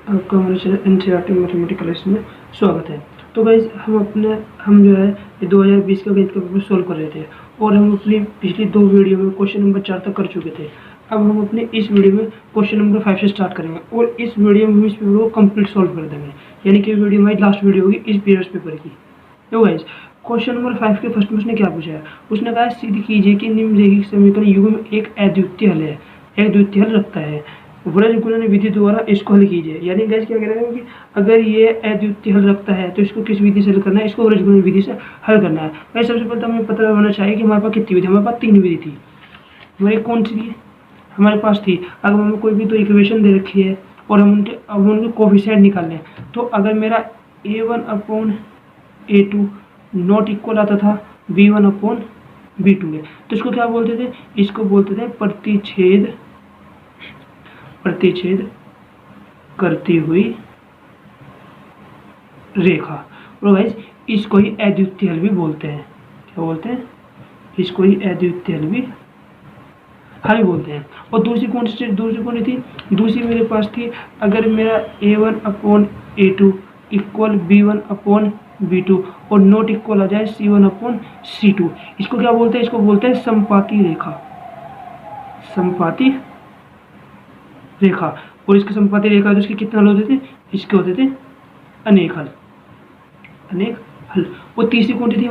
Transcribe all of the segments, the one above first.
आपका हमारे channel NCERT mathematical में स्वागत है। तो गाइज हम जो है ये 2020 का गणित का पेपर सोल्व कर रहे थे और हम अपनी पिछली 2 वीडियो में क्वेश्चन नंबर 4 तक कर चुके थे। अब हम अपने इस वीडियो में क्वेश्चन नंबर 5 से स्टार्ट करेंगे और इस वीडियो में हम इस पेपर को कंप्लीट सोल्व कर देंगे, यानी कि वीडियो हमारी लास्ट वीडियो होगी इस पीरियड्स पेपर की। तो गाइज क्वेश्चन नंबर 5 के फर्स्ट में उसने क्या पूछा है, उसने कहा सिद्ध कीजिए कि निम्नलिखित समीकरण युग्म एक अद्वितीय हल है, एक द्वितीय हल रखता है, व्रज गुणन विधि द्वारा इसको हल कीजिए। यानी गैस क्या कह रहे हैं कि अगर ये अद्वितीय हल रखता है तो इसको किस विधि से हल करना है, इसको व्रज गुणन विधि से हल करना है। भाई सबसे पहले हमें पता होना चाहिए कि हमारे पास कितनी विधि, हमारे पास 3 विधि थी। हमारी कौन सी थी हमारे पास थी, अगर हमें कोई भी 2 इक्वेशन दे रखी है और हम उनके कोफिशिएंट निकाल लें, तो अगर मेरा a1/a2 नॉट इक्वल आता था b1/b2 में, तो इसको क्या बोलते थे, इसको बोलते थे प्रतिच्छेद करती हुई रेखा। और गाइस इसको ही अद्वितीय हल भी बोलते हैं। क्या बोलते हैं, इसको ही अद्वितीय हल बोलते हैं। और दूसरी कौन सी थी, दूसरी मेरे पास थी, अगर मेरा a1/a2 इक्वल b1/b2 और नॉट इक्वल आ जाए c1/c2, इसको क्या बोलते हैं, इसको बोलते हैं समपाती रेखा। और इसके समपाती रेखा तो इसके कितने हल होते थे, इसके होते थे अनेक हल। और तीसरी कौन सी थी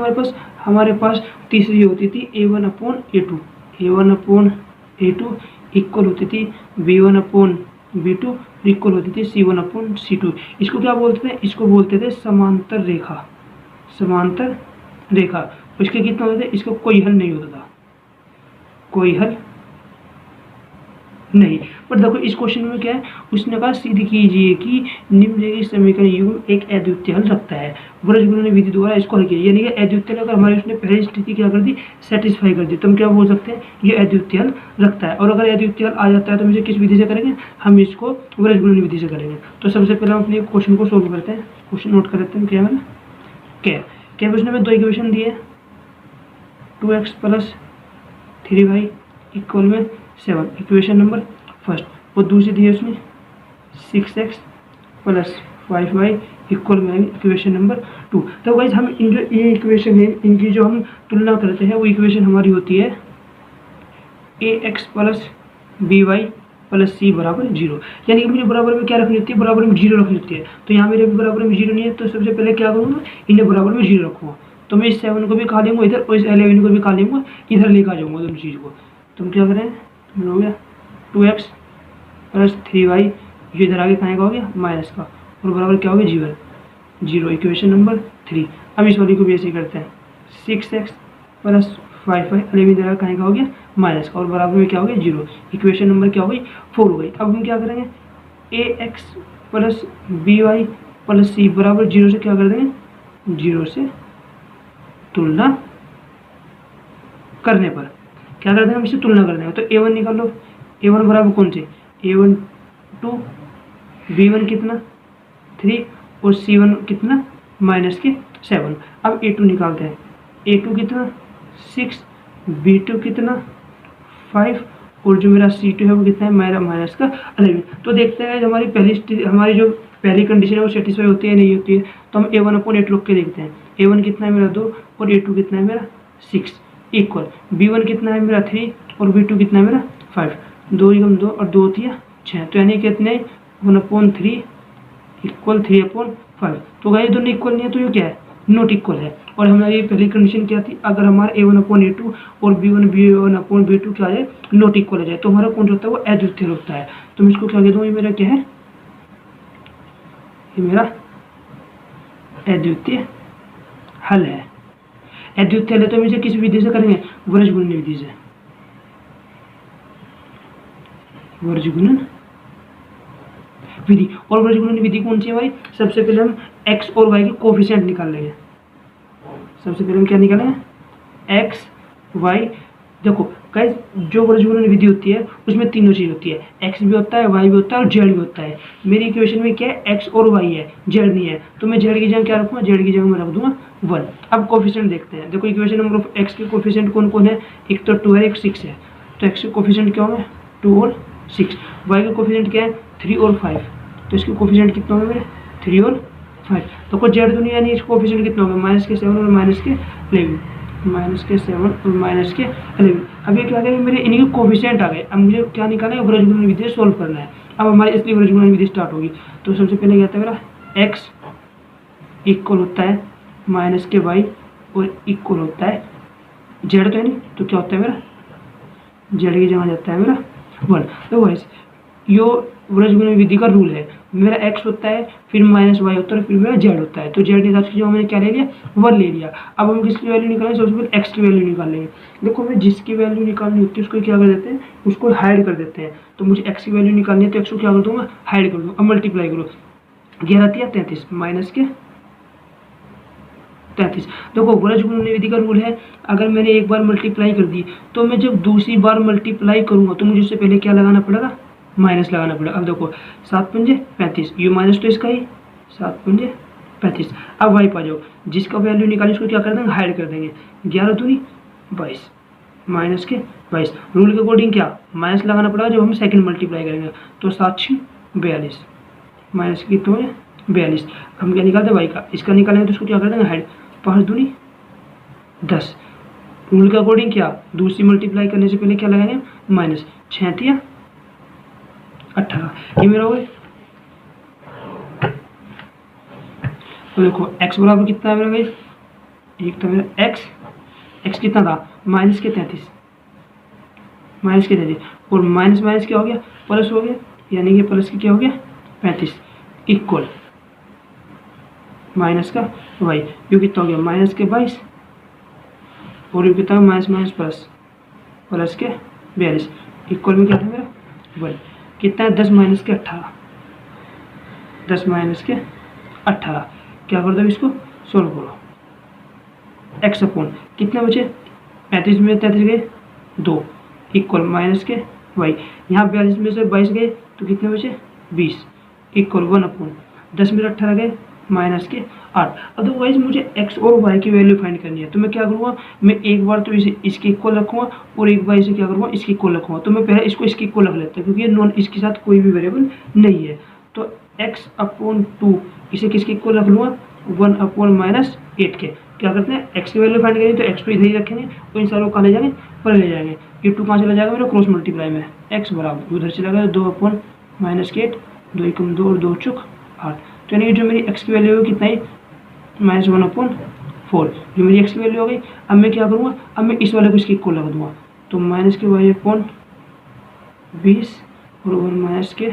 हमारे पास तीसरी होती थी a1/a2 इक्वल होती थी b1/b2 इक्वल होती थी c1/c2। इसको क्या बोलते थे, इसको बोलते थे समांतर रेखा। इसके कितने होते थे, इसको कोई हल नहीं होता था, कोई हल नहीं। पर देखो इस क्वेश्चन में क्या है, उसने कहा सिद्ध कीजिए कि निम्नलिखित समीकरण युग्म एक अद्वितीय हल रखता है, व्रज गुणन विधि द्वारा इसको हल किया। यानी कि अद्वितीय हल अगर हमारी उसने पहली स्थिति क्या कर दी, सेटिस्फाई कर दी, तो हम क्या बोल सकते हैं, ये अद्वितीय हल रखता है। और अगर अद्वितीय हल आ जाता है तो हम इसे किस विधि से करेंगे, हम इसको व्रज गुणन विधि से करेंगे। तो सबसे पहले हम अपने क्वेश्चन को सोल्व करते हैं। क्वेश्चन नोट कर लेते हैं, क्या है क्या उसने हमें 2 इक्वेशन दिए, 2x + 3y इक्वल में 7, इक्वेशन नंबर फर्स्ट। और दूसरी दी है उसने 6x + 5y इक्वल में इक्वेशन नंबर 2। तो गाइस हम इन जो ये इक्वेशन है इनकी जो हम तुलना करते हैं वो इक्वेशन हमारी होती है ax + by + c = 0। यानी कि मुझे बराबर में क्या रखनी होती है, बराबर में 0 रखनी होती है। तो यहाँ मेरे बराबर में 0 नहीं है, तो सबसे पहले क्या करूँगा, इन्हें बराबर में 0 रखूँगा। तो मैं इस 7 को भी खा लूँगा इधर और इस 11 को भी खा लूँगा इधर, लेकर आ जाऊँगा दोनों चीज़ को। तुम क्या करें, हो गया 2x + 3y, ये इधर आगे कहाँ का हो गया माइनस का, और बराबर क्या हो गया 0, इक्वेशन नंबर 3। अब इस वाली को भी ऐसे करते हैं, 6x + 5y, इधर कहाँ का हो गया माइनस का, और बराबर में क्या हो गया 0, इक्वेशन नंबर क्या हो गई 4 हो गई। अब हम क्या करेंगे, ax + by + c बराबर 0 से क्या कर देंगे, 0 से तुलना करने पर क्या करते हैं, हम इससे तुलना कर देंगे। तो a1 निकालो, a1 बराबर कौन से, a1 2, b1 कितना 3 और c1 कितना -7। अब a2 निकालते हैं, a2 कितना 6, b2 कितना 5 और जो मेरा c2 है वो कितना है मेरा -11। तो देखते हैं हमारी जो पहली कंडीशन है वो सेटिस्फाई होती है नहीं होती है। तो हम a1/a2 रख के देखते हैं, a1 कितना है मेरा 2 और a2 कितना है मेरा 6 इक्वल b1 कितना है मेरा 3 और b2 कितना है मेरा 5, 2 × 2 और 2 × 6, तो यानी कितने 1/3 इक्वल 3/5। तो गाइस दोनों इक्वल नहीं है तो ये क्या है, नॉट इक्वल है। और हमारी पहली कंडीशन क्या थी, अगर हमारा a1/a2 और b1/b2 क्या है नॉट इक्वल हो जाए तो हमारा कौन होता है, वो अद्वितीय होता है। तो मैं इसको क्या कहता हूँ, ये मेरा क्या है, ये मेरा अद्वितीय हल है। अद्वितीय हल है तो हम इसे किस विधि से करेंगे, व्रज गुणन विधि से, व्रज गुणन विधि। और व्रज गुणन विधि कौन सी है हमारी, सबसे पहले हम x और y के कोफिशिएंट निकाल लेंगे। सबसे पहले हम क्या निकालेंगे, x y। देखो गाइस जो व्रज गुणन विधि होती है उसमें तीनों चीज होती है, x भी होता है, y भी होता है और z भी होता है। मेरी इक्वेशन में क्या है, x और y है, z नहीं है, तो मैं z की जगह क्या रखूँगा, z की जगह मैं रख दूंगा 1। अब कोफिशिएंट देखते हैं। देखो इक्वेशन नंबर ऑफ x के कोफिशिएंट कौन कौन है, एक तो 2 है, एक 6 है। तो x के कोफिशिएंट क्या होंगे 2 और 6, y के कोफिशिएंट क्या है 3 और 5, तो इसके कोफिशिएंट कितने होंगे मेरे 3 और 5। तो को जेड दुनिया यानी इसके कोफिशिएंट कितने होंगे -7 और -11, -7 और -11। अब ये क्या करेंगे मेरे इनके कोफिशिएंट आ गए। अब मुझे क्या निकालना है, व्रजगुणन विधि सॉल्व करना है। अब हमारी इसलिए व्रजगुणन विधि स्टार्ट होगी। तो सबसे पहले क्या होता है मेरा x इक्वल होता है -y और इक्वल होता है जेड, तो है नहीं, तो क्या होता है मेरा जेड की जगह जाता है मेरा 1। तो वैसे यो व्रजगुणन विधि का रूल है, मेरा x होता है फिर -y होता है फिर मेरा z होता है। तो z के साथ जो मैंने क्या ले लिया 1 ले लिया। अब हम किसकी वैल्यू निकालेंगे, सबसे पहले x की वैल्यू निकालेंगे। देखो हमें जिसकी वैल्यू निकालनी होती है उसको क्या कर देते हैं, उसको हाइड कर देते हैं। तो मुझे x की वैल्यू निकालनी है तो x को क्या कर दूंगा, हाइड कर दूंगा। अब मल्टीप्लाई करो, 11 33 -33। देखो व्रजगुणन विधि का रूल है, अगर मैंने एक बार मल्टीप्लाई कर दी तो मैं जब दूसरी बार मल्टीप्लाई करूंगा तो मुझे उससे पहले क्या लगाना पड़ेगा, माइनस लगाना पड़ेगा। अब देखो 7 पंजे 35, ये माइनस तो इसका ही 7 पंजे 35। अब वाई पा जाओ, जिसका वैल्यू निकाली उसको क्या कर देंगे, हाइड कर देंगे। 11 दूनी 22 -22। रूल के अकॉर्डिंग क्या माइनस लगाना पड़ेगा जब हम सेकंड मल्टीप्लाई करेंगे। तो 7 6 42 माइनस कितना है 42। हम क्या निकालते हैं वाई का, इसका निकालेंगे तो उसको क्या कर देंगे हाइड। 5 दूनी 10। रूल के अकॉर्डिंग क्या दूसरी मल्टीप्लाई करने से पहले क्या लगाएंगे माइनस। 6 तिया 18, ये मेरा हो गया। तो देखो x बराबर कितना है मेरा गाइस, एक था मेरा x कितना था -33 और माइनस माइनस क्या हो गया प्लस हो गया, यानी कि प्लस की क्या हो गया 35 इक्वल माइनस का y, यू कितना हो गया माइनस के 22 और यू कितना माइनस माइनस प्लस के 42 इक्वल में क्या था मेरा 1। कितना है 10 माइनस के 18, 10 माइनस के 18। क्या कर दो इसको सोल्व करो, x अपॉन कितने बचे 35 में 33 गए 2 इक्वल माइनस के y, यहाँ 42 में से 22 गए तो कितने बचे 20 इक्वल 1 अपॉन 10 में 18 गए माइनस के 8। अदरवाइज मुझे x और y की वैल्यू फाइंड करनी है। तो मैं क्या करूँगा, मैं एक बार तो इसे इसके इक्वल रखूँगा और एक बार इसे क्या करूँगा इसके इक्वल रखूँगा। तो मैं पहले इसको इसके इक्वल रख लेता हूँ क्योंकि ये नॉन इसके साथ कोई भी वेरिएबल नहीं है। तो x अपॉन 2 इसे किसके इक्वल रख लूँगा 1 अपॉन -8 के। क्या करते हैं x की वैल्यू फाइंड करेंगे तो x को इधर ही रखेंगे और इन सारों को ले जाएंगे पर ले जाएंगे। ये 2 कहाँ चला जाएगा मेरा क्रॉस मल्टीप्लाई में, x बराबर उधर चला गया 2 अपॉन -8 2 एकम 2 और 2 चौक 8। तो यानी जो मेरी x की वैल्यू है कितना है -1 अपॉन 4, जो मेरी x की वैल्यू हो गई। अब मैं क्या करूँगा, अब मैं इस वाले को इसके इक्वल लगा दूंगा। तो माइनस के y अपॉन 20 और 1 माइनस के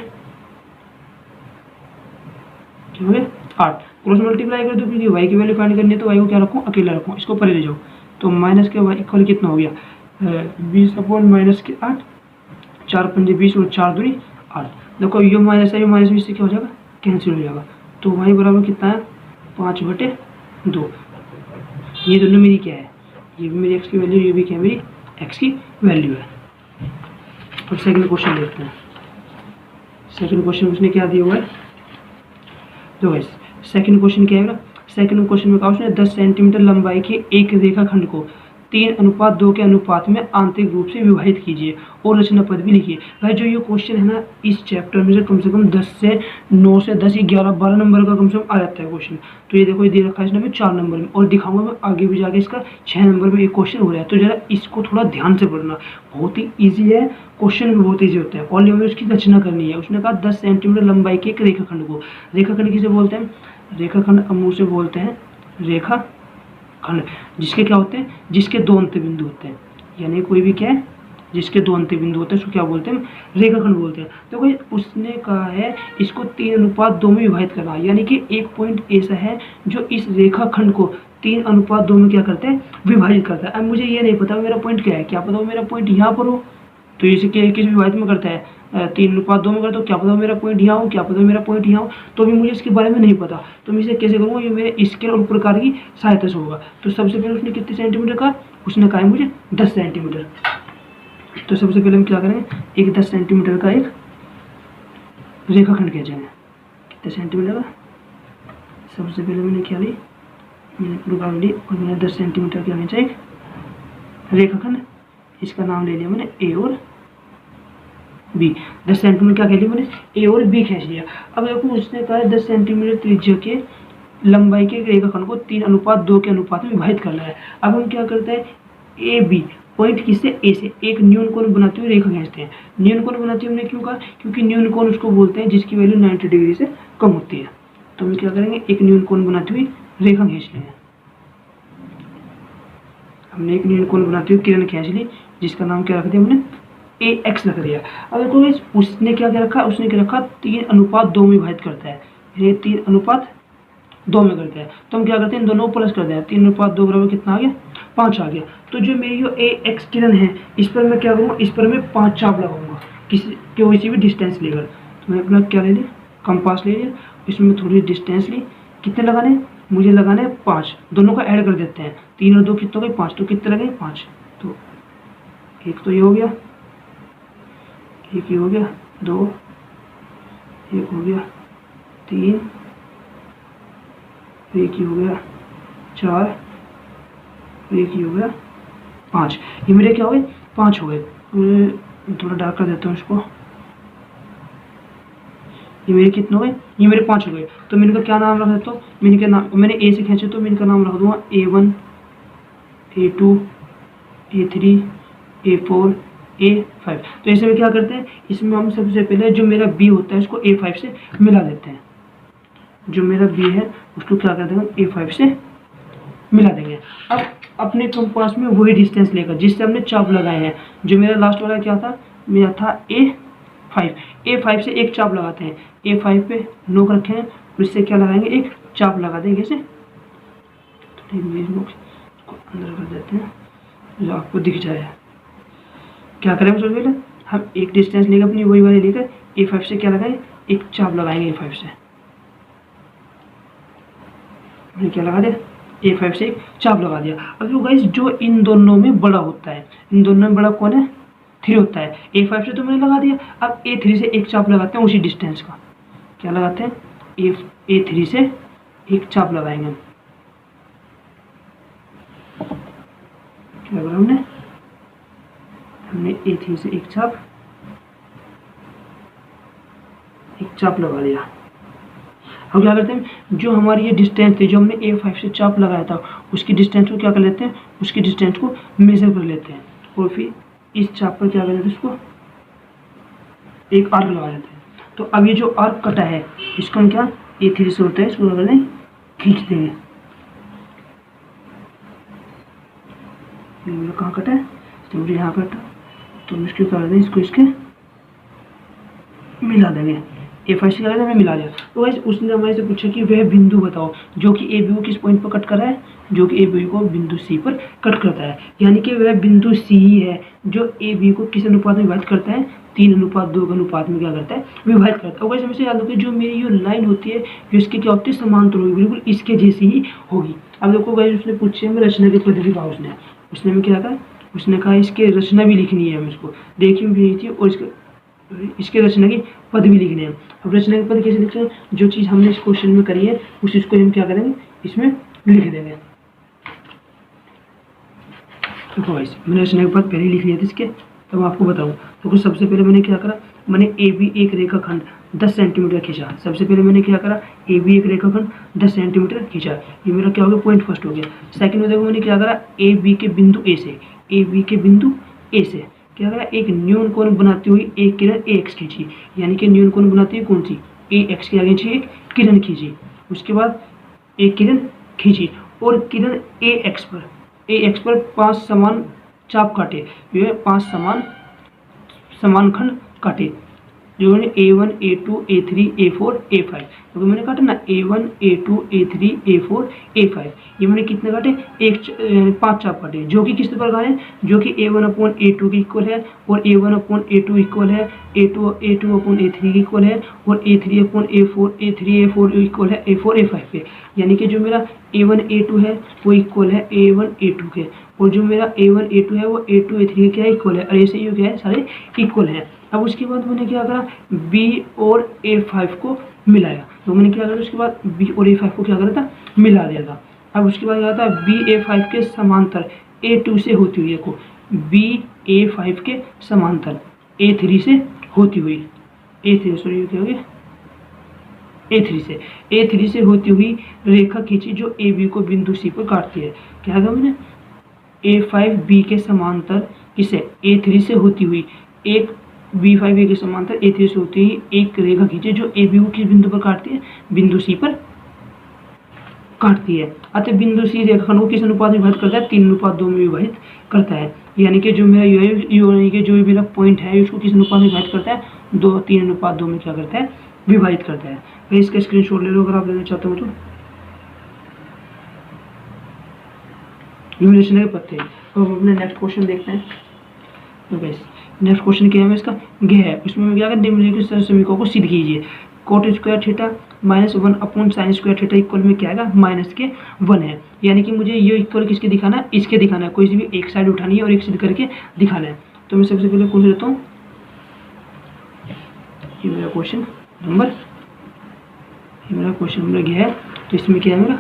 क्या हो गया 8। क्रॉस मल्टीप्लाई कर दो क्योंकि y की वैल्यू फाइंड करनी है तो y को क्या रखूँ अकेला रखूँ, इसको परे ले जाओ। तो माइनस के y इक्वल कितना हो गया 20 अपॉन माइनस के 8, 4 पंजे 20 और 4 दूनी 8। देखो ये माइनस है, ये माइनस 20 से क्या हो जाएगा कैंसिल हो जाएगा। तो y बराबर कितना है 5/2। ये दोनों मेरी क्या है, ये भी मेरी x की वैल्यू, ये भी क्या मेरी x की वैल्यू है। अब सेकंड क्वेश्चन देखते हैं। सेकंड क्वेश्चन उसने क्या दिया हुआ है, तो गाइस सेकंड क्वेश्चन क्या है ना, सेकंड क्वेश्चन में कहा उसने 10 सेंटीमीटर लंबाई के एक रेखाखंड को 3:2 के अनुपात में आंतरिक रूप से विभाजित कीजिए और रचना पद भी लिखिए। भाई जो ये क्वेश्चन है ना इस चैप्टर में से कम 10 से 9 से 10 11 12 नंबर का कम से कम आ जाता है क्वेश्चन। तो ये देखो ये दे रखा है इसने में 4 नंबर में और दिखाऊंगा मैं आगे भी जाके इसका 6 नंबर में एक क्वेश्चन हो रहा है। तो जरा इसको थोड़ा ध्यान से पढ़ना, बहुत ही ईजी है क्वेश्चन भी बहुत ईजी होता है। और हमें उसकी रचना करनी है। उसने कहा 10 सेंटीमीटर लंबाई के एक रेखाखंड को, रेखाखंड किसे बोलते हैं, रेखाखंड अमूल से बोलते हैं रेखा खंड, जिसके क्या होते हैं जिसके 2 अंत्य बिंदु होते हैं, यानी कोई भी क्या है जिसके 2 अंत्य बिंदु होते हैं उसको क्या बोलते हैं रेखाखंड बोलते हैं। तो भाई उसने कहा है इसको 3:2 में विभाजित करना, यानी कि एक पॉइंट ऐसा है जो इस रेखाखंड को 3:2 में क्या करते हैं विभाजित करता है। अब मुझे ये नहीं पता मेरा पॉइंट क्या है, क्या पता मेरा पॉइंट यहाँ पर हो, तो इसे किस विभाजित में करता है 3:2 में करता हूँ, क्या पता मेरा पॉइंट यहाँ हो, क्या पता मेरा पॉइंट यहाँ हो, तो भी मुझे इसके बारे में नहीं पता। तो मैं इसे कैसे करूँगा, ये मेरे स्केल और प्रकार की सहायता से होगा। तो सबसे पहले उसने कितने सेंटीमीटर का, उसने कहा है मुझे 10 सेंटीमीटर। तो सबसे पहले हम क्या करेंगे, एक 10 सेंटीमीटर का एक रेखाखंड खींचेंगे। कितने सेंटीमीटर का, सबसे पहले मैंने क्या ली, मैंने प्रोग्राम ली और मैंने 10 सेंटीमीटर क्या खींचा एक रेखाखंड। इसका नाम ले लिया मैंने ए और बी। 10 सेंटीमीटर क्या खींच लिया मैंने, ए और बी खींच लिया। अब देखो उसने कहा है 10 सेंटीमीटर त्रिज्या के लंबाई के रेखाखंड को 3:2 के अनुपात में विभाजित करना है। अब हम क्या करते हैं, ए बी पॉइंट किससे, ए से एक न्यून कोण बनाते हुए रेखा खींचते हैं। न्यून कोण बनाते हुए हमने क्यों कहा, क्योंकि न्यून कोण उसको बोलते हैं जिसकी वैल्यू 90 डिग्री से कम होती है। तो हम क्या करेंगे, एक न्यून कोण बनाते हुए रेखा खींच लेंगे। हमने एक न्यून कोण बनाते हुए किरण खींच ली, जिसका नाम क्या रख दिया हमने, ए एक्स रख दिया। अब देखो उसने क्या क्या रखा, उसने क्या रखा 3:2 में विभाजित करता है, ये 3:2 में करता है। तो हम क्या करते हैं, इन दोनों को प्लस कर दें, 3:2 बराबर कितना आ गया, 5 आ गया। तो जो मेरी जो ए एक्स किरण है, इस पर मैं क्या करूँगा, इस पर मैं 5 चाप लगाऊंगा, किसी भी डिस्टेंस लेकर। तो मैं अपना क्या ले लिया, कंपास ले लिया, इसमें थोड़ी डिस्टेंस ली, कितने लगाने, मुझे लगाने 5, दोनों का ऐड कर देते हैं, 3 और 2 कितने हो गए 5, तो कितने लगे 5। तो एक तो ये हो गया, एक ये हो गया, 2, एक हो गया 3, एक ही हो गया 4, एक ही हो गया 5। ये मेरे क्या हो गए, 5 हो गए। थोड़ा डार्क कर देता हूँ इसको, ये मेरे कितने हो गए, ये मेरे 5 हो गए। तो मैंने का क्या नाम रख देता हूँ, मैंने क्या नाम, मैंने ए से खींचे तो मैंने का नाम रख दूंगा A1 A2 A3 A4 A5। तो ऐसे में क्या करते हैं, इसमें हम सबसे पहले जो मेरा बी होता है उसको A5 से मिला देते हैं। जो मेरा बी है उसको क्या कर देंगे, A5 से मिला देंगे। अब अपने कंपास में वही डिस्टेंस लेकर जिससे हमने चाप लगाए हैं, जो मेरा लास्ट वाला क्या था, मेरा था A5 से एक चाप लगाते हैं, A5 पे नोक रखे हैं, उससे क्या लगाएंगे, एक चाप लगा देंगे ऐसे। तो नोक को अंदर कर देते हैं जो आपको दिख जाए। क्या करेंगे सबसे पहले, हम एक डिस्टेंस लेकर अपनी वही वाली लेकर A5 से क्या लगाएंगे, एक चाप लगाएंगे A5 से। मैंने क्या लगा दिया, A5 से एक चाप लगा दिया। अब जो गाइस जो इन दोनों में बड़ा होता है, इन दोनों में बड़ा कौन है, 3 होता है। A5 से तो मैंने लगा दिया, अब A3 से एक चाप लगाते हैं उसी डिस्टेंस का। क्या लगाते हैं, A3 से एक चाप लगाएंगे। क्या लगा हमने A3 से एक चाप लगा लिया। हम क्या करते हैं, जो हमारी ये डिस्टेंस थी, जो हमने A5 से चाप लगाया था, उसकी डिस्टेंस को क्या कर लेते हैं, उसकी डिस्टेंस को मेजर कर लेते हैं और फिर इस चाप पर क्या कर लेते हैं, इसको एक आर्क लगा देते हैं। तो अब ये जो आर्क कटा है इसको हम क्या A3 से होता है, इसको क्या करते हैं, खींच देंगे। मेरा कहाँ कटा है, तो मुझे यहाँ कटा, तो हम इसको क्या करते हैं, इसको इसके मिला देंगे। A5 से क्या हमें मिला दिया। तो गाइस उसने हमारे से पूछा कि वह बिंदु बताओ जो कि ए बी को किस पॉइंट पर कट कर रहा है, जो कि ए बी को बिंदु सी पर कट करता है। यानी कि वह बिंदु सी ही है जो ए बी को किस अनुपात में विभाजित करता है, 3:2 के अनुपात में क्या करता है, विभाजित करता है। और वैसे याद रखिए जो मेरी जो लाइन होती है जो इसकी क्या होती है, समांतर होगी, बिल्कुल इसके जैसी ही होगी। अब देखो गाइस उसने पूछे हमें रचना की पद्धति कहा, उसने हमें क्या कहा, उसने कहा इसके रचना भी लिखनी है, हमें इसको देखिए भी थी और इसके रचना की पद भी लिखने हैं। अब रचना के पद कैसे लिखते हैं, जो चीज़ हमने इस क्वेश्चन में करी है उस चीज़ को हम क्या करेंगे, इसमें लिख देंगे। देखो गाइस मैंने रचना के पद पहले ही लिख लिया था इसके, तो मैं आपको बताऊँ। तो कुछ सबसे पहले मैंने क्या करा, मैंने ए बी एक रेखाखंड 10 सेंटीमीटर खींचा। सबसे पहले मैंने क्या करा, ए बी एक रेखाखंड 10 सेंटीमीटर खींचा, ये मेरा क्या हो गया, पॉइंट फर्स्ट हो गया। सेकंड में देखो मैंने क्या करा, ए बी के बिंदु ए से क्या करा, एक न्यून कोण बनाती हुई एक किरण ए एक्स खींची। यानी कि न्यून कोण बनाती हुई कौन सी, ए एक्स के आगे एक किरण खींची। उसके बाद एक किरण खींची और किरण ए एक्स पर 5 समान चाप काटे, ये 5 समान खंड काटे, जो मैंने A1 A2 A3 A4 A5, तो मैंने काटा ना A1 A2 A3 A4 A5, ये मैंने कितने काटे, 5 चाप काटे, जो कि किस प्रकार है, जो कि A1/A2 के इक्वल है और A1/A2 इक्वल है A2/A3 के इक्वल है और A3/A4 इक्वल है A4 A5 के। यानी कि जो मेरा A1 A2 है वो इक्वल है A1 A2 के, और जो मेरा A1 A2 है वो A2 A3 के क्या इक्वल है, और ऐसे ही क्या है, सारे इक्वल है। अब उसके बाद मैंने क्या करा, B और A5 को मिलाया। तो मैंने क्या करा, उसके बाद B और A5 को क्या करा था, मिला दिया था। अब उसके बाद क्या था, B A5 के समांतर A2 से होती हुई, देखो B A5 के समांतर A3 से होती हुई A3 सॉरी ये क्या हो गया A3 से होती हुई रेखा खींची जो AB को बिंदु C पर काटती है। क्या कहा मैंने? A5B के समांतर किसे A3 से होती हुई एक B5A के समांतर A3 से होती हुई एक रेखा खींची जो AB को किस बिंदु पर काटती है? बिंदु C पर काटती है। अतः बिंदु C रेखाखंड को किस अनुपात में विभाजित करता है? 3:2 में विभाजित करता है। यानी कि जो मेरा यानी कि जो मेरा पॉइंट है उसको किस अनुपात में विभाजित करता है? 3:2 में क्या करता है? विभाजित करता है। भाई इसका स्क्रीनशॉट ले लो अगर आप लेना चाहते हो तो। न्यूमरेशन के पत्ते। तो हम अपने नेक्स्ट क्वेश्चन देखते हैं। तो गाइस नेक्स्ट क्वेश्चन क्या है इसका? गे है। उसमें क्या करना है? निम्नलिखित समीकरणों को सिद्ध कीजिए। Coat square theta -1 sine square theta equal में क्या आएगा? -1 है। यानी कि मुझे ये इक्वल किसके दिखाना है? इसके दिखाना है। कोई सी भी एक साइड उठानी है और एक सिद्ध करके दिखाना है। तो मैं सबसे पहले कौन सा लेता हूँ? ये मेरा क्वेश्चन नंबर गे है। तो इसमें क्या है मेरा?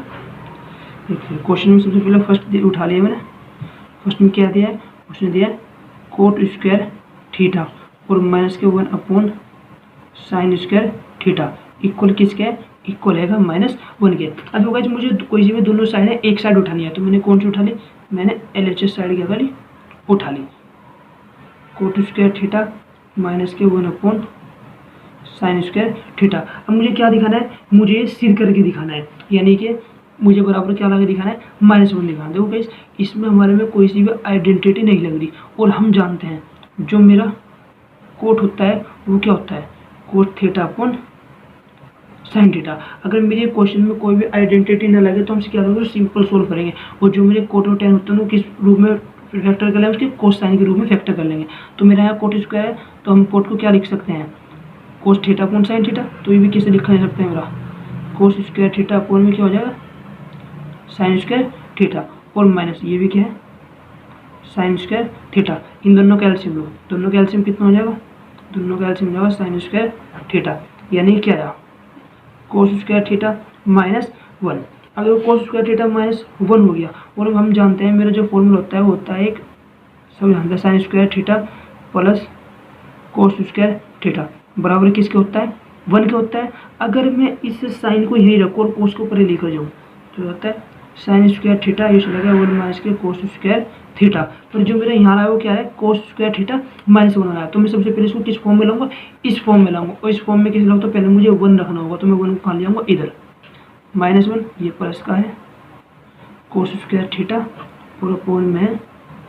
क्वेश्चन में सबसे पहले फर्स्ट उठा लिया मैंने। फर्स्ट में क्या दिया है? उसने दिया कोट स्क्वायर थीटा और -1 साइन स्क्वायर थीटा इक्वल किसके है? इक्वल है -1 के। अब गाइस मुझे कोई सी भी दोनों साइड है एक साइड उठानी है। तो मैंने कौन सी उठा ली? मैंने LHS साइड क्या करी? उठा ली। Cot square theta -1 sine square theta. अब मुझे क्या दिखाना है? मुझे सिर करके दिखाना है। यानी कि मुझे बराबर क्या लगा दिखाना है? -1 दिखाना है। देखो गाइस इसमें हमारे में कोई सी भी आइडेंटिटी नहीं लग रही और हम जानते हैं जो मेरा कोट होता है वो क्या होता है? Cot theta upon sine theta. अगर मेरे क्वेश्चन में कोई भी आइडेंटिटी ना लगे तो हम क्या करेंगे? सिंपल सोल्व करेंगे। और जो मेरे कोट और टेन होते हैं वो किस रूप में फैक्टर कर लेंगे? उसके कोस साइन के रूप में फैक्टर कर लेंगे। तो मेरा यहाँ कोट स्क्वायर है तो हम कोट को क्या लिख सकते हैं? Cos theta upon sine theta. तो ये भी कैसे लिखा जा सकता है मेरा? कोस स्क्वायर थीटा अपॉन में क्या हो जाएगा? साइन स्क्वायर थीटा और माइनस ये भी क्या है? Sign square theta. इन दोनों का एलसीएम लो। दोनों का एलसीएम कितना हो जाएगा? दोनों का एलसीएम जाएगा साइन स्क्वायर थीटा। यानी क्या आया? Cos square theta -1। अगर कोस स्क्वायर थीटा -1 हो गया और हम जानते हैं मेरा जो फॉर्मूला होता है वो होता है एक सब जानते हैं sign square theta plus cos square theta बराबर किसके होता है? 1 के होता है। अगर मैं इस साइन को यही रखूँ और कोस को ऊपर लेकर जाऊँ तो होता है साइन स्क्वायर थीटा ये चलेगा 1 के कोस स्क्वायर थीटा। पर जो मेरा यहाँ आया वो क्या है? कोस स्क्वायर थीटा -1 आया। तो मैं सबसे पहले इसको किस फॉर्म में लाऊंगा? इस फॉर्म में लाऊंगा। और इस फॉर्म में कैसे लाऊँ? तो पहले मुझे 1 रखना होगा। तो मैं 1 को कहाँ ले आऊँगा? इधर। -1 ये प्लस का है कोस स्क्वायर थीटा और अपॉन में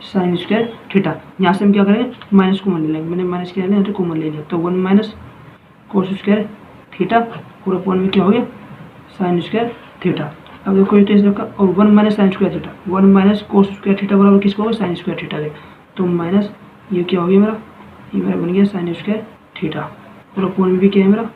साइन स्क्वायर थीटा। यहाँ से हम क्या करेंगे? माइनस कॉमन ले लेंगे। मैंने माइनस क्या लिया? तो कॉमन ले लिया। तो 1 कोस स्क्वायर थीटा और अपॉन में क्या हो गया? Sign square theta. अब देखो ये तो इसका और 1 sine square theta 1 cos square theta बराबर किसको होगा? साइन स्क्वायर थीटा के। तो माइनस ये क्या हो गया मेरा? ये मेरा बन गया साइन स्क्वायर थीटा और अपॉन में भी क्या है मेरा?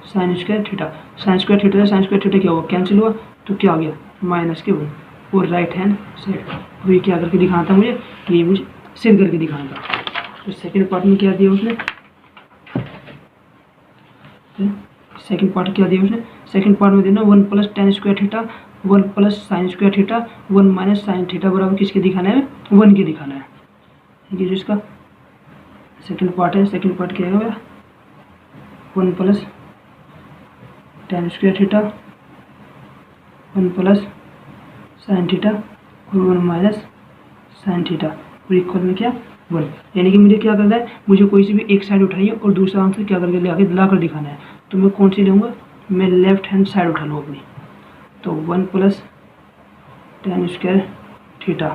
Sign square theta. Sign square theta sine square theta क्या हुआ? कैंसिल हुआ। तो क्या हो गया? -1 और राइट हैंड साइड। तो ये क्या करके दिखाना था मुझे? ये मुझे सिद्ध करके दिखाना था। तो सेकेंड पार्ट में क्या दिया उसने? सेकंड पार्ट क्या दिया उसने? सेकंड पार्ट में देना 1 + tan square theta 1 + sin square theta 1 - sin theta बराबर किसके दिखाना है? 1 के दिखाना है। ये जो इसका सेकंड पार्ट है। सेकंड पार्ट क्या है? 1 + tan square theta 1 + sin theta और 1 - sin थीटा और इक्वल में क्या? 1। यानी कि मुझे क्या करना है? मुझे कोई सी भी एक साइड उठानी है और दूसरा आंसर क्या करके ले आगे लाकर दिखाना है। तो मैं कौन सी लूँगा? मैं लेफ्ट हैंड साइड उठा लूँ अपनी। तो 1 + tan स्क्वायर थीटा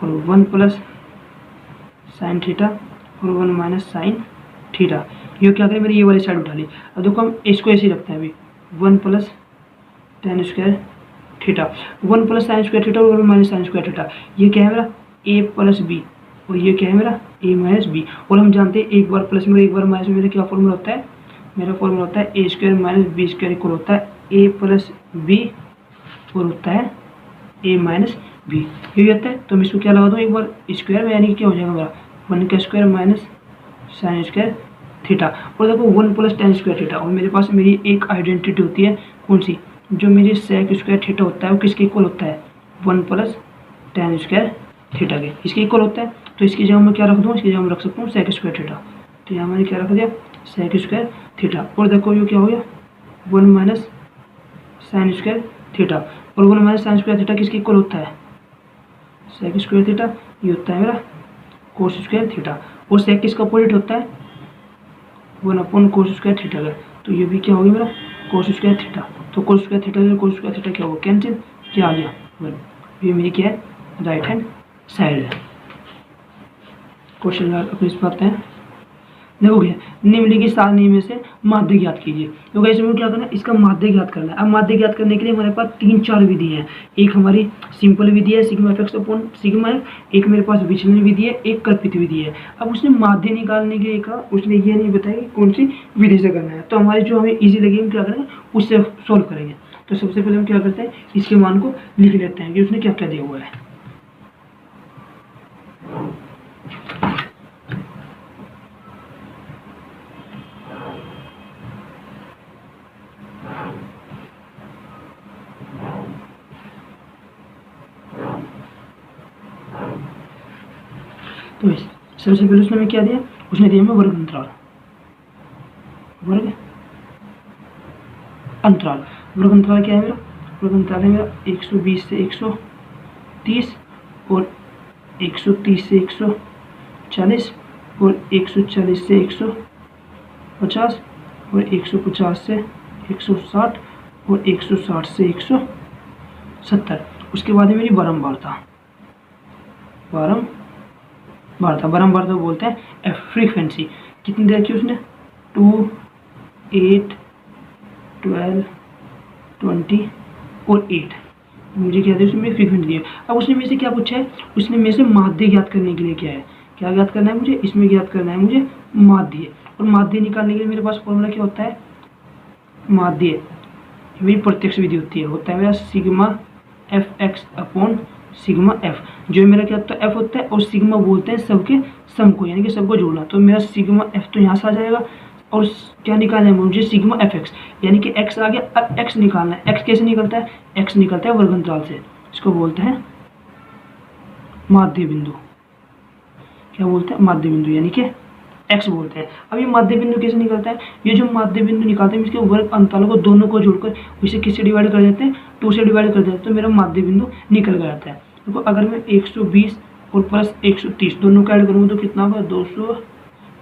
और 1 + sin थीटा और 1 - sin थीटा। ये क्या करें? मैंने ये वाली साइड उठा ली। अब देखो हम इसको ऐसे ही रखते हैं अभी 1 + tan square theta 1 + sin square theta और 1 - sin स्क्वायर थीटा। ये क्या है मेरा? a + b और ये क्या है मेरा? a - b। और हम जानते हैं एक बार प्लस में एक बार माइनस में मेरा क्या फॉर्मूला होता है? मेरा फॉर्मूला होता है a² - b² इक्वल होता है a + b और होता है a - b। ये होता है। तो मैं इसको क्या लगा दूँ एक बार स्क्वायर में, यानी कि क्या हो जाएगा मेरा 1 का square minus sign square theta. और देखो 1 + tan स्क्वायर थीटा और मेरे पास मेरी एक आइडेंटिटी होती है कौन सी? जो मेरी सेक स्क्वायर थीटा होता है वो किसके इक्वल होता है? 1 + tan स्क्वायर थीटा के इसके इक्वल होता है। तो इसकी जगह मैं क्या रख दूँ? इसकी जगह मैं रख सकता हूँ सेक स्क्वायर थीटा। तो यहाँ मैंने क्या रख दिया? Sec square theta. और देखो ये क्या हो गया 1 माइनस साइन स्क्वायर थीटा। और 1 माइनस साइन स्क्वायर थीटा किसके इक्वल होता है सेक स्क्वायर थीटा। ये होता है मेरा कोस स्क्वायर थीटा। और सेक किसका अपोजिट होता है 1 अपॉन कोस स्क्वायर थीटा का। तो ये भी क्या हो गया मेरा कोस स्क्वायर थीटा। तो कोस स्क्वायर थीटा से कोस स्क्वायर थीटा क्या होगा कैंसिल, क्या आ गया 1। ये मेरी क्या है राइट हैंड साइड है। क्वेश्चन अपने इस पर आते हैं। देखो क्या निम्नलिखित सारणी में से माध्य ज्ञात कीजिए। तो गाइस इसमें क्या करना है इसका माध्य ज्ञात करना है। अब माध्य ज्ञात करने के लिए हमारे पास 3-4 विधि है। एक हमारी सिंपल विधि है sigma F x upon sigma F, एक मेरे पास विचलन विधि है, एक कल्पित विधि है। अब उसने माध्य निकालने के लिए कहा, उसने ये नहीं बताया कि कौन सी विधि से करना है। तो हमारी जो हमें ईजी लगी हम क्या करेंगे उससे सोल्व करेंगे। तो सबसे पहले हम क्या करते हैं इसके मान को लिख लेते हैं कि उसने क्या क्या दिया हुआ है। तो सबसे पहले उसने हमें क्या दिया, उसने दिया हमें वर्ग अंतराल। वर्ग अंतराल वर्ग अंतराल क्या है मेरा, वर्ग अंतराल है मेरा 120 से 130 और 130 से 140 और 140 से 150 और 150 से 160 और 160 से 170। उसके बाद है मेरी बारंबारता। बारंबारता बोलते हैं एफ। फ्रीक्वेंसी कितनी दे रखी है उसने 2, 8, 12, 20 और 8। मुझे क्या दिया उसने फ्रीक्वेंसी दी है। अब उसने मेरे से क्या पूछा है, उसने मेरे से माध्य ज्ञात करने के लिए क्या है, क्या ज्ञात करना है मुझे, इसमें ज्ञात करना है मुझे माध्य। और माध्य निकालने के लिए मेरे पास फॉर्मूला क्या होता है, माध्य मेरी प्रत्यक्ष विधि होती है, होता है मेरा sigma F x upon sigma F. जो मेरा क्या होता है एफ होता है और सिग्मा बोलते हैं सबके सम को, यानी कि सबको जोड़ना। तो मेरा सिग्मा एफ तो यहाँ से आ जाएगा और क्या निकालना है मुझे सिग्मा एफ एक्स, यानी कि एक्स आ गया। अब एक्स निकालना है। एक्स कैसे निकलता है, एक्स निकलता है वर्ग अंतराल से। इसको बोलते हैं माध्य बिंदु। क्या बोलते हैं माध्य बिंदु, यानी कि एक्स बोलते हैं। अब ये माध्य बिंदु कैसे निकलता है, ये जो माध्य बिंदु निकालते हैं इसके वर्ग अंतरालों को दोनों को जोड़कर इसे किससे डिवाइड कर देते हैं 2 से डिवाइड कर देते हैं। तो मेरा माध्य बिंदु निकल जाता है। देखो अगर मैं 120 और प्लस 130 दोनों का ऐड करूँगा तो कितना होगा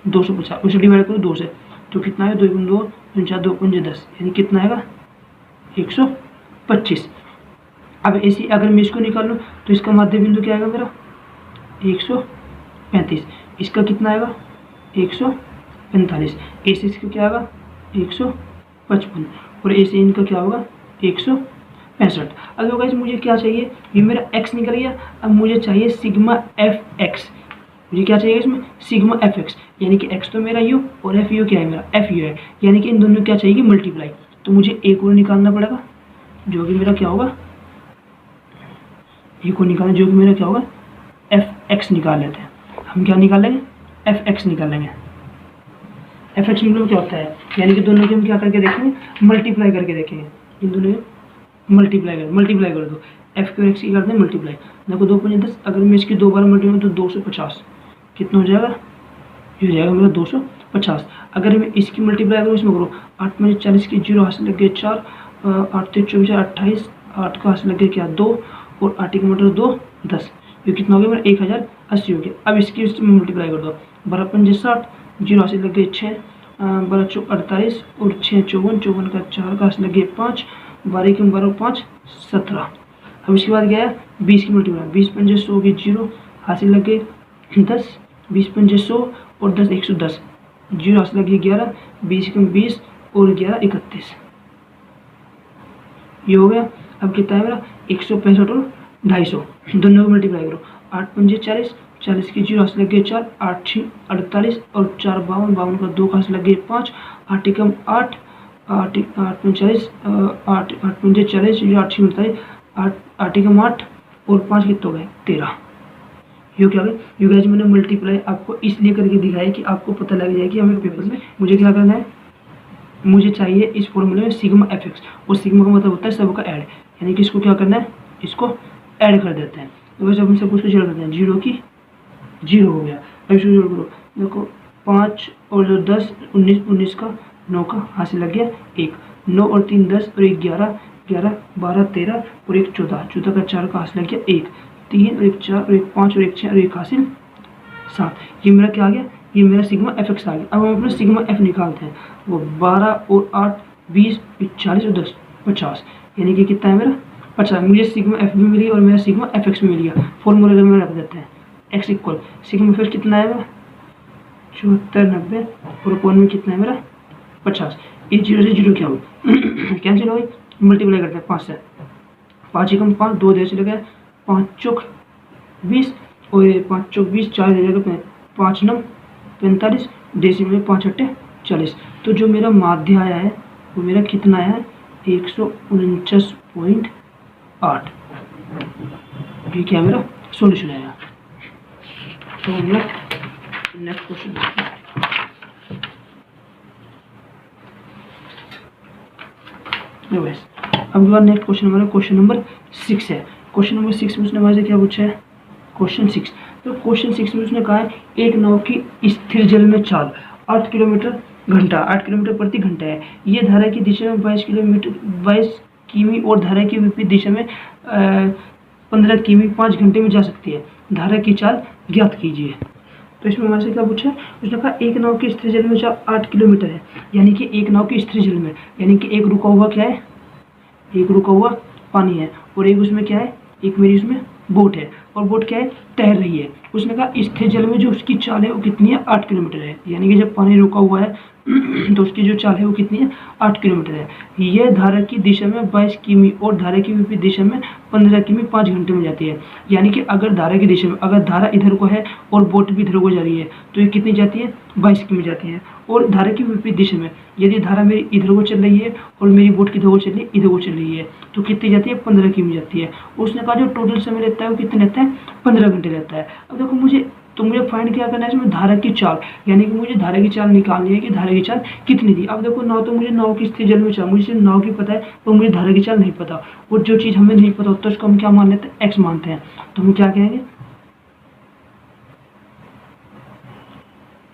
250। उसे डिवाइड करूँ 2 से तो कितना है 2 2 2 4 2 5 10, यानी कितना आएगा 125। अब ऐसी अगर मैं इसको निकाल लूँ तो इसका माध्य बिंदु क्या आएगा मेरा 135। इसका कितना आएगा 145। ऐसे इसका क्या आएगा 155 और ऐसे इनका क्या होगा 165। अब गाइस मुझे क्या चाहिए, ये मेरा x निकल गया। अब मुझे चाहिए सिग्मा एफ एक्स। मुझे क्या चाहिए इसमें सिग्मा एफ एक्स, यानी कि x तो मेरा यू और एफ यू क्या है मेरा एफ यू है, यानी कि इन दोनों क्या चाहिए मल्टीप्लाई। तो मुझे एक और निकालना पड़ेगा जो कि मेरा क्या होगा, एक और निकालना जो कि मेरा क्या होगा एफ एक्स निकाल लेते हैं। हम क्या निकालेंगे एफ एक्स निकालेंगे। एफ एक्स मतलब क्या होता है, यानी कि दोनों के हम क्या करके देखेंगे मल्टीप्लाई करके देखेंगे। इन दोनों मल्टीप्लाई कर दो, एफ क्यू एक्स की करते हैं मल्टीप्लाई। देखो 2 5 10, अगर मैं इसकी 2 बार मल्टीप्लाई तो 250 कितना हो जाएगा, ये हो जाएगा मेरा 250। अगर मैं इसकी मल्टीप्लाई करूँ इसमें करूँ 8 में 40 की 0 हाथ से लग गए 4, 8 से 24 28, 8 का हाथ से लग गया क्या 2 और 8 का मतलब 2 10, ये कितना हो गया मेरा 1080 हो गया। अब इसकी मल्टीप्लाई कर दो 12 5 60, 0 हाथ से लग गए 6, 12 4 48 और 6 54, 54 का 4 का हाथ से लग गए 5, 12 के 12 5 17। अब इसके बाद क्या है 20 की मल्टीप्लाई, 20 5 100 की 0 हासिल लग गए 10, 20 5 100 और 10 110, 0 हासिल लग गए 11, 20 के 20 और 11 31। ये हो गया। अब कितना है मेरा 165 और 250, दोनों को मल्टीप्लाई करो 8 5 40, 40 की 0 हासिल लग गए 4, 8 6 48 और 4 52, 52 का 2 हासिल लग गए 5, 8 एकम 8, 8 8 40, 8 8 5 40, 8 6 48, 8 एकम 8 और 5 कितने हो गए 13। ये क्या है यू गाइस मैंने मल्टीप्लाई आपको इसलिए करके दिखाया कि आपको पता लग जाए कि हमें पेपर में मुझे क्या करना है, मुझे चाहिए इस फॉर्मूले में सिग्मा एफ एक्स, और सिग्मा का मतलब होता है सबका ऐड, यानी कि इसको क्या करना है इसको ऐड कर देते हैं। तो वैसे हम सब कुछ ऐड करते हैं 0 की 0 हो गया। अब इसको जोड़ करो, देखो 5 और 10 19, 19 का 9 का हासिल लग गया 1, 9 और 3 10 और 1 11, 11 12 13 और 1 14, 14 का 4 का हासिल लग गया 1, 3 और 1 4 और 1 5 और 1 6 और 1 हासिल 7। ये मेरा क्या आ गया, ये मेरा सिग्मा एफ एक्स आ गया। अब हम अपना सिग्मा एफ निकालते हैं, वो 12 और 8 20 40 और 10 50, यानी कि कितना है मेरा 50। मुझे सिग्मा एफ भी मिली और मेरा सिग्मा एफ एक्स भी मिल गया। फॉर्मूले में रख देते हैं, x equal sigma F x कितना है मेरा 74 90 और कोण में कितना है मेरा 50। ये 0 से 0 क्या हुई कैंसिल हो गई, मल्टीप्लाई करते हैं 5 से, 5 एकम 5 2 देर चले गए 5 चौक 20 और 5 चौक 20 4 दे जाएगा 5 9 45 डेसिमल में 5 8 40। तो जो मेरा माध्य आया है वो मेरा कितना आया है 149.8। ये क्या मेरा सॉल्यूशन आया। तो हम लोग नेक्स्ट क्वेश्चन अब नेक्स्ट क्वेश्चन हमारा क्वेश्चन नंबर 6 है। क्वेश्चन नंबर 6 में उसने हमारे से क्या पूछा है, क्वेश्चन 6। तो क्वेश्चन 6 में उसने कहा है एक नाव की स्थिर जल में चाल 8 किलोमीटर घंटा 8 किलोमीटर प्रति घंटा है। ये धारा की दिशा में 22 किमी और धारा की विपरीत दिशा में 15 किमी 5 घंटे में जा सकती है। धारा की चाल ज्ञात कीजिए। तो इसमें हमारे से क्या पूछा है, उसने कहा एक नाव की स्थिर जल में चाल 8 किलोमीटर है, यानी कि एक नाव की स्थिर जल में, यानी कि एक रुका हुआ क्या है, एक रुका हुआ पानी है और एक उसमें क्या है, एक मेरी उसमें बोट है और बोट क्या है तैर रही है। उसने कहा स्थिर जल में जो उसकी चाल है वो कितनी है 8 किलोमीटर है, यानी कि जब पानी रुका हुआ है तो उसकी जो चाल है वो कितनी है 8 किलोमीटर है। यह धारा की दिशा में 22 किमी और धारा की विपरीत दिशा में 15 किमी 5 घंटे में जाती है। यानी कि अगर धारा की दिशा में, अगर धारा इधर को है और बोट भी इधर को जा रही है तो ये कितनी जाती है 22 किमी जाती है। और धारा की विपरीत दिशा में यदि धारा मेरी इधर को चल रही है और मेरी बोट किधर को चल रही है, इधर को चल रही है, तो कितनी जाती है 15 किमी जाती है। उसने कहा जो टोटल समय रहता है वो कितने रहता है 15 घंटे रहता है। अब देखो मुझे फाइंड क्या करना है इसमें, धारा की चाल, यानी कि मुझे धारा की चाल निकालनी है कि धारा की चाल कितनी थी। अब देखो नाव तो मुझे नाव की स्थिर जल में चाल, मुझे सिर्फ नाव की पता है तो मुझे धारा की चाल नहीं पता, और जो चीज़ हमें नहीं पता होता उसको हम क्या मान लेते हैं एक्स मानते हैं। तो हम क्या कहेंगे,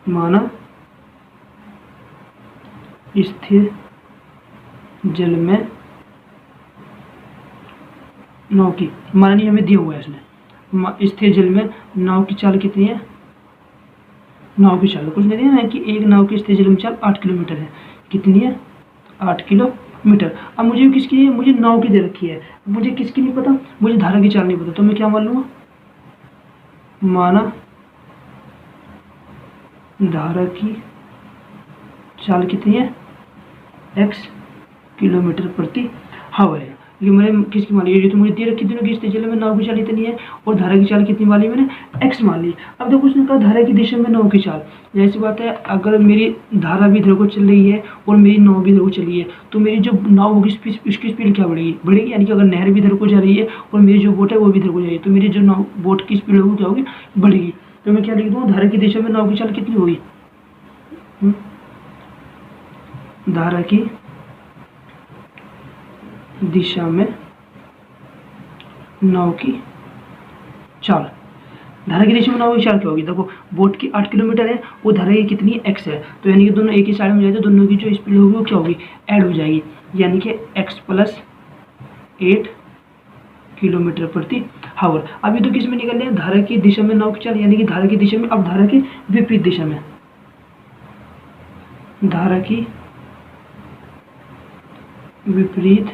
माना स्थिर जल में नाव की, माना नहीं हमें दिया हुआ है इसने, स्थिर जल में नाव की चाल कितनी है, नाव की चाल कुछ नहीं दिया है कि एक नाव की स्थिर जल में चाल 8 किलोमीटर है, कितनी है 8 किलोमीटर। अब मुझे किसकी है, मुझे नाव की दे रखी है, मुझे किसकी नहीं पता, मुझे धारा की चाल नहीं पता, तो मैं क्या मान लूँगा, माना धारा की चाल कितनी है x किलोमीटर प्रति हावर है। ये मैंने किसकी मान ली, जो तो मुझे दे रखी दोनों की स्थिर जल में नाव की चाल इतनी है और धारा की चाल कितनी मान ली मैंने x मान ली। अब देखो उसने कहा धारा की दिशा में नाव की चाल, ऐसी बात है अगर मेरी धारा भी इधर को चल रही है और मेरी नाव भी इधर को चल रही है तो मेरी जो नाव होगी उसकी स्पीड क्या बढ़ेगी, यानी कि अगर नहर भी इधर को जा रही है और मेरी जो बोट है वो भी इधर को जा रही है तो मेरी जो नाव बोट की स्पीड होगी क्या होगी बढ़ेगी। तो मैं क्या लिख दूँ, धारा की दिशा में नाव की चाल कितनी होगी, धारा की दिशा में नाव की चाल, धारा की दिशा में नाव की चाल क्या होगी, देखो बोट की 8 किलोमीटर है और धारा की कितनी x है, तो यानी कि दोनों एक ही साइड में जाए तो दोनों की जो स्पीड होगी वो क्या होगी ऐड हो जाएगी, यानी कि x + 8 किलोमीटर प्रति हावर। अभी तो किस में निकल रहे हैं, धारा की दिशा में नाव की चाल, यानी कि धारा की दिशा में, अब धारा की विपरीत दिशा में, धारा की विपरीत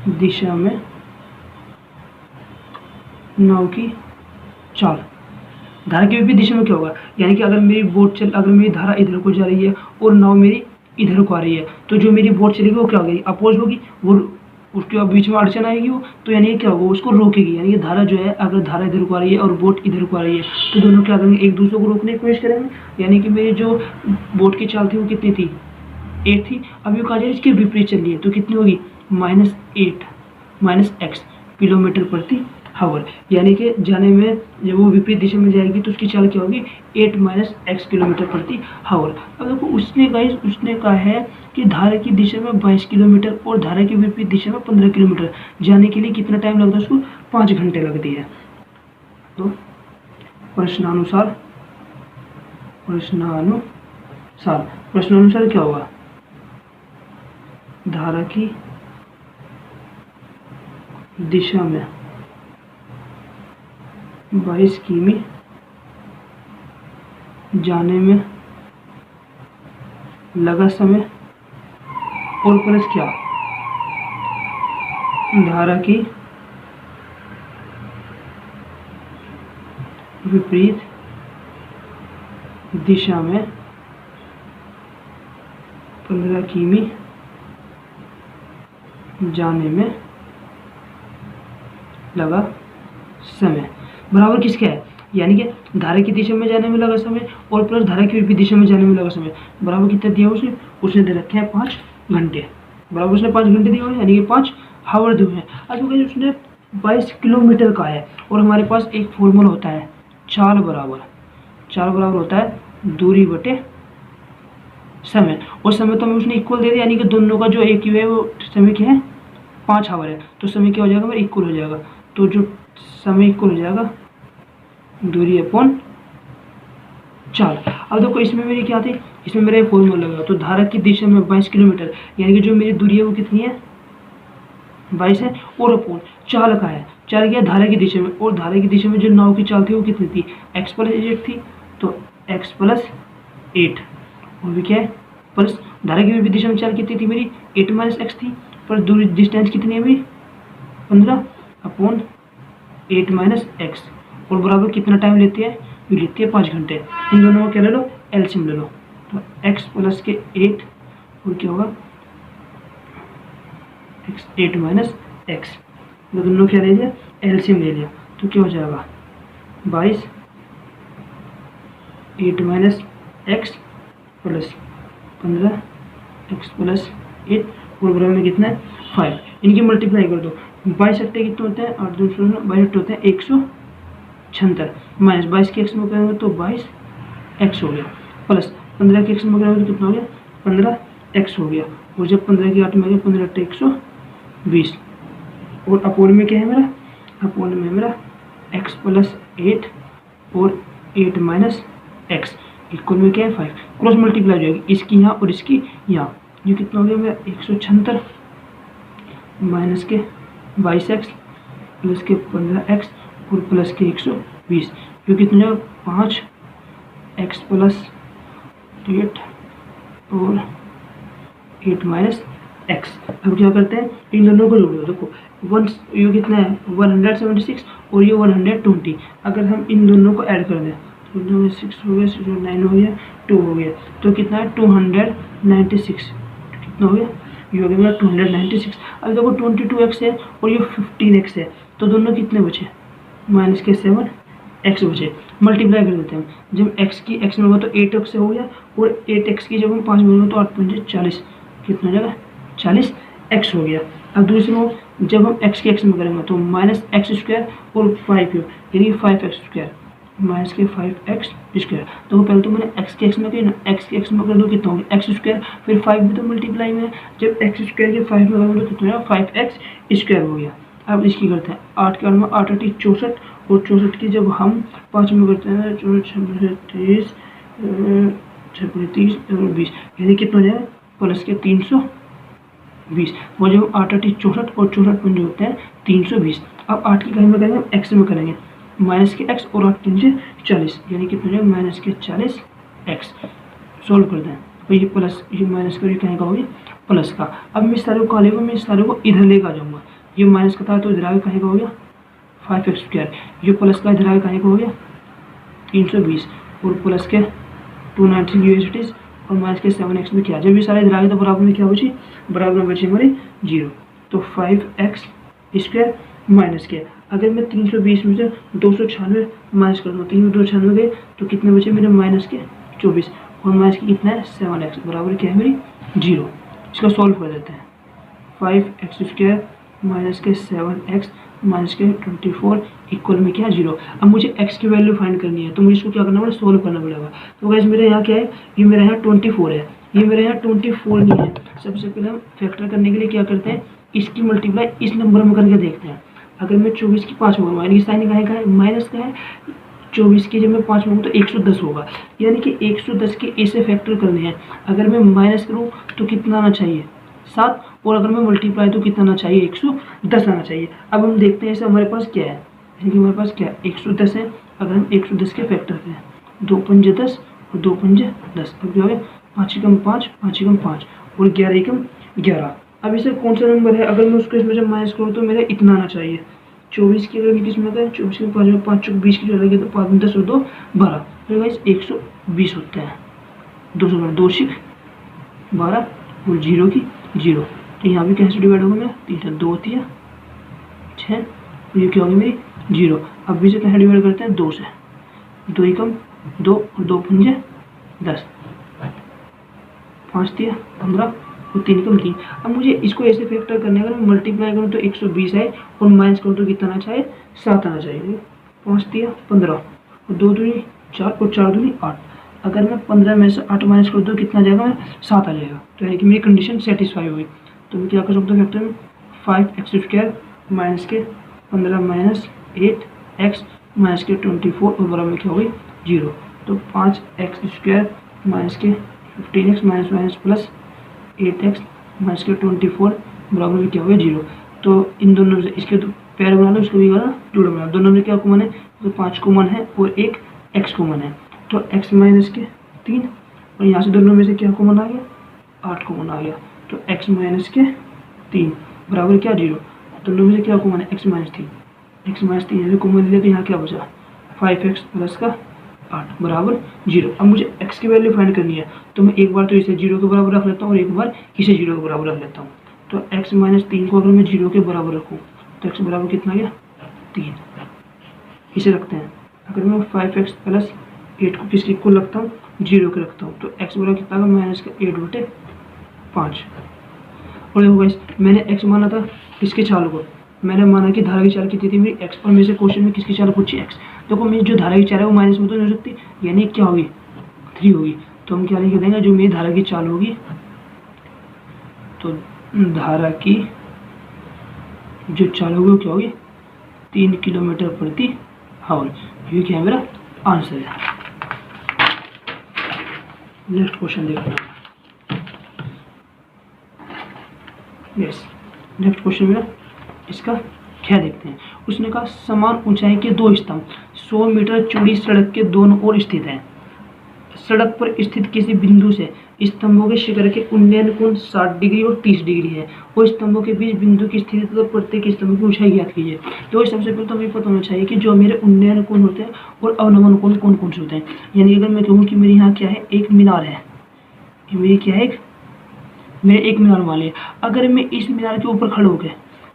दिशा में नाव की चाल, धारा की विपरीत दिशा में क्या होगा, यानी कि अगर मेरी बोट अगर मेरी धारा इधर को जा रही है और नाव मेरी इधर को आ रही है तो जो मेरी बोट चलेगी वो क्या होगी अपोज होगी, वो उसके बीच में अड़चन आएगी वो, तो यानी क्या होगा उसको रोकेगी। यानी कि धारा जो है, अगर धारा इधर को आ रही है और बोट इधर को आ रही है तो दोनों क्या करेंगे एक दूसरे को रोकने की कोशिश करेंगे। यानी कि मेरी जो बोट की चाल थी वो कितनी थी 8 थी, अभी वो कहा जाए इसके विपरीत चल रही है तो कितनी होगी -8 -x किलोमीटर प्रति हावर, यानी कि जाने में जब वो विपरीत दिशा में जाएगी तो उसकी चाल क्या होगी 8 - x किलोमीटर प्रति हावर। अब देखो उसने कहा है कि धारा की दिशा में 22 किलोमीटर और धारा की विपरीत दिशा में 15 किलोमीटर जाने के लिए कितना टाइम लगता है, उसको 5 घंटे लगती है। तो प्रश्नानुसार प्रश्नानुसार क्या होगा, धारा की दिशा में 22 किमी जाने में लगा समय और प्लस क्या, धारा की विपरीत दिशा में 15 किमी जाने में लगा समय बराबर किसका है, यानी कि धारा की दिशा में जाने में लगा समय और प्लस धारा की विपरीत दिशा में जाने में लगा समय बराबर कितना दिया उसने दे रखे हैं 5 घंटे, बराबर उसने 5 घंटे दिए हुए यानी कि 5 हावर दिए हैं। अब उसने 22 किलोमीटर का है और हमारे पास एक फॉर्मूला होता है चाल बराबर होता है दूरी बटे समय, और समय तो हमें उसने इक्वल दे दिया यानी कि दोनों का जो एक है वो समय क्या है 5 हावर है, तो समय क्या हो जाएगा मेरा इक्वल हो जाएगा, तो जो समय इक्वल हो जाएगा दूरी अपॉन चाल। अब देखो इसमें मेरी क्या थी, इसमें मेरा फॉर्मूला लगा, तो धारा की दिशा में 22 किलोमीटर यानी कि जो मेरी दूरी है वो कितनी है 22 है, और अपॉन चाल का है, चाल क्या धारा की दिशा में, और धारा की दिशा में जो नाव की चाल थी वो कितनी थी x + 8 थी, तो x + 8 और भी क्या है प्लस धारा की विपरीत दिशा में चाल कितनी थी मेरी 8 - x थी, पर दूरी डिस्टेंस कितनी है मेरी 15 अपॉन 8 - x, और बराबर कितना टाइम लेती है, ये लेती है 5 घंटे। इन दोनों को क्या ले लो एलसीएम ले लो, तो x + 8 और क्या होगा x 8 - x, तो दोनों क्या ले लिया एलसीएम ले लिया, तो क्या हो जाएगा 22 8 - x प्लस 15 x + 8 और बराबर में कितना है 5, इनकी मल्टीप्लाई कर दो, 22 अट्टे कितने होते हैं 8 2 16 22 अट्टे होते हैं 176 माइनस 22 के x में करेंगे तो 22x हो गया, प्लस 15 के x में करेंगे तो कितना हो गया 15x हो गया, और जब 15 की 8 में गया 15 अट्टे 120, और अपोन में क्या है मेरा, अपोन में मेरा x + 8 और 8 - x इक्वल में क्या है 5, क्रॉस मल्टीप्लाई हो जाएगी इसकी यहाँ और इसकी यहाँ, ये कितना हो गया मेरा 176 माइनस के 22x प्लस के 15x और प्लस के 120, जो कितना हो 5x + 8 और 8 - x। अब क्या करते हैं इन दोनों को जोड़ दो, देखो ये कितना है 176 और ये 120, अगर हम इन दोनों को ऐड कर दें तो 6 हो गया 9 हो गया 2 हो गया, तो कितना है 296, कितना हो गया ये हो गया मेरा 296। अब देखो 22x है और ये 15x है, तो दोनों कितने बचे माइनस के 7x बचे, मल्टीप्लाई कर देते हैं हम, जब x की x में होगा तो 8x से हो गया, और 8x की जब हम 5 में होगा तो 8 5 40, कितना हो जाएगा 40x हो गया। अब दूसरी में जब हम x की x में करेंगे तो -x² और 5 यानी 5x² माइनस के 5x², तो पहले तो मैंने x के x में किया, x के x में कर दो कितना होगा x², फिर 5 भी तो मल्टीप्लाई में, जब x² के 5 में करेंगे तो कितना होगा 5x² हो गया। अब इसकी करते हैं 8 के 8 में 8 8 64, और 64 की जब हम 5 में करते हैं 30 और 20 यानी कितना हो जाएगा प्लस के 320, वो जब 8 8 64 और 64 पंजे होते हैं 320। अब 8 की कहीं में करेंगे x में करेंगे माइनस के x और 8 पंजे 40 यानी कितना हो जाएगा माइनस के 40x, सोल्व कर दें तो ये प्लस ये माइनस का कहीं का हो गया प्लस का। अब मैं इस सारे को लेगा, मैं इस सारे को इधर लेकर आ जाऊँगा, ये माइनस का था तो इधर आगे कहीं का हो गया 5x², ये प्लस का इधर आगे कहीं का हो गया 320 और प्लस के 290 यूएसडीज और माइनस के 7x में क्या, जब ये सारे इधर आगे तो बराबर में क्या बची, बराबर में बची हमारी 0, तो 5x² माइनस के, अगर मैं 320 में से 296 माइनस कर दूँ 396 गए तो कितने बचे मेरे माइनस के 24, और माइनस के कितना है 7x बराबर क्या है मेरी 0। इसका सॉल्व कर देते हैं 5x² माइनस के 7x माइनस के 24 इक्वल में क्या 0। अब मुझे x की वैल्यू फाइंड करनी है तो मुझे इसको क्या करना पड़ेगा सोल्व करना पड़ेगा। तो गाइस मेरे यहाँ क्या है, ये मेरे यहाँ 24 है, ये मेरे यहाँ 24 नहीं है। सबसे पहले हम फैक्टर करने के लिए क्या करते हैं, इसकी मल्टीप्लाई इस नंबर में करके देखते हैं। अगर मैं 24 की 5 होगा यानी कि साइन का है माइनस का है, 24 के जब मैं 5 में तो 110 होगा, यानी कि 110 के ए से फैक्टर करने हैं। अगर मैं माइनस करूँ तो कितना आना चाहिए 7, और अगर मैं मल्टीप्लाई तो कितना आना चाहिए 110 आना चाहिए। अब हम देखते हैं ऐसे हमारे पास क्या है, जैसे कि हमारे पास क्या है 110 है। अगर हम 110 के फैक्टर करें 2 पंजे 10 और 2 पंजे 10, अब क्या हो गया 5 एकम 5, 5 एकम 5 और 11 एकम 11। अब इसे कौन सा नंबर है, अगर मैं उसको इसमें से माइनस करूँ तो मेरा इतना आना चाहिए 24 की, अगर किस में आता है 24 के 5 में 5 चौक 20 की जो अलग है, तो 5 में 10 और 2 12, तो गाइस 120 होता है। 212 2 6 12 और 0 की 0, तो यहाँ भी कैसे डिवाइड होगा मेरा 3 2 होती है 6, ये क्या होगी मेरी 0। अब भी से कैसे डिवाइड करते हैं 2 से, 2 एकम 2 और 2 पंजे 10, 5 दिया 15 और 3 एकम 3। अब मुझे इसको ऐसे फैक्टर करने अगर मैं मल्टीप्लाई करूँ तो 120 है, और माइनस करूँ तो कितना आना चाहिए 7 आना चाहिए। 5 दिया 15 और 2 दूनी 4 और 4 दूनी 8। अगर मैं 15 में से 8 माइनस कर दूँ कितना आ जाएगा, मैं 7 आ जाएगा। तो यानी कि मेरी कंडीशन सेटिस्फाई हुई। तो मैं क्या कर सकता हूँ फैक्टर में 5x² माइनस के 15 माइनस 8x माइनस के 24 और बराबर में क्या हो गई 0। तो 5x² माइनस के 15x minus minus plus 8x minus के 24 बराबर में क्या हो गया 0। तो इन दोनों में से इसके पैर बना लो, इसको भी बना जोड़ बना, दोनों में क्या कॉमन है, तो 5 कॉमन है और एक x कॉमन है, तो x माइनस के 3, और यहाँ से दोनों में से क्या कॉमन आ गया 8 कॉमन आ गया, तो x माइनस के 3 बराबर क्या 0। दोनों में से क्या कॉमन है x minus 3, x minus 3 common लिया तो यहाँ क्या बचा 5x प्लस का 8 बराबर 0। अब मुझे x की वैल्यू फाइंड करनी है, तो मैं एक बार तो इसे 0 के बराबर रख लेता हूँ और एक बार इसे 0 के बराबर रख लेता हूँ। तो x माइनस 3 को अगर मैं 0 के बराबर रखूँ तो x बराबर कितना गया 3, इसे रखते हैं। अगर मैं 5x प्लस 8 को किसके इक्वल रखता हूँ 0 के रखता हूँ, तो x बराबर कितना होगा माइनस का 8/5। और देखो गाइस मैंने x माना था किसके चाल को, मैंने माना कि धारा की चाल कितनी थी मेरी x, और मेरे से क्वेश्चन में किसकी चाल पूछी x। देखो मेरी जो धारा की चाल है वो माइनस में तो नहीं हो सकती, यानी क्या होगी 3 होगी। तो हम क्या लिख देंगे, जो मेरी धारा की चाल होगी, तो धारा की जो चाल होगी वो क्या होगी 3 किलोमीटर प्रति आवर। ये क्या है मेरा आंसर है। नेक्स्ट क्वेश्चन देखना। यस, नेक्स्ट क्वेश्चन मेरा इसका क्या देखते हैं। उसने कहा समान ऊंचाई के 2 स्तंभ 100 मीटर चौड़ी सड़क के दोनों ओर स्थित हैं। सड़क पर स्थित किसी बिंदु से स्तंभों के शिखर के उन्नयन कोण 60 डिग्री और 30 डिग्री है, और स्तंभों के बीच बिंदु की स्थिति तथा प्रत्येक स्तंभ की ऊंचाई ज्ञात कीजिए। तो सबसे पहले तो हमें पता होना चाहिए कि जो मेरे उन्नयन कोण होते हैं और अवनमन कोण कौन कौन से होते हैं। यानी अगर मैं कहूँ कि मेरे यहाँ क्या है एक मीनार है, मेरी क्या है मेरे एक मीनार मान लिया। अगर मैं इस मीनार के ऊपर खड़े हो गए,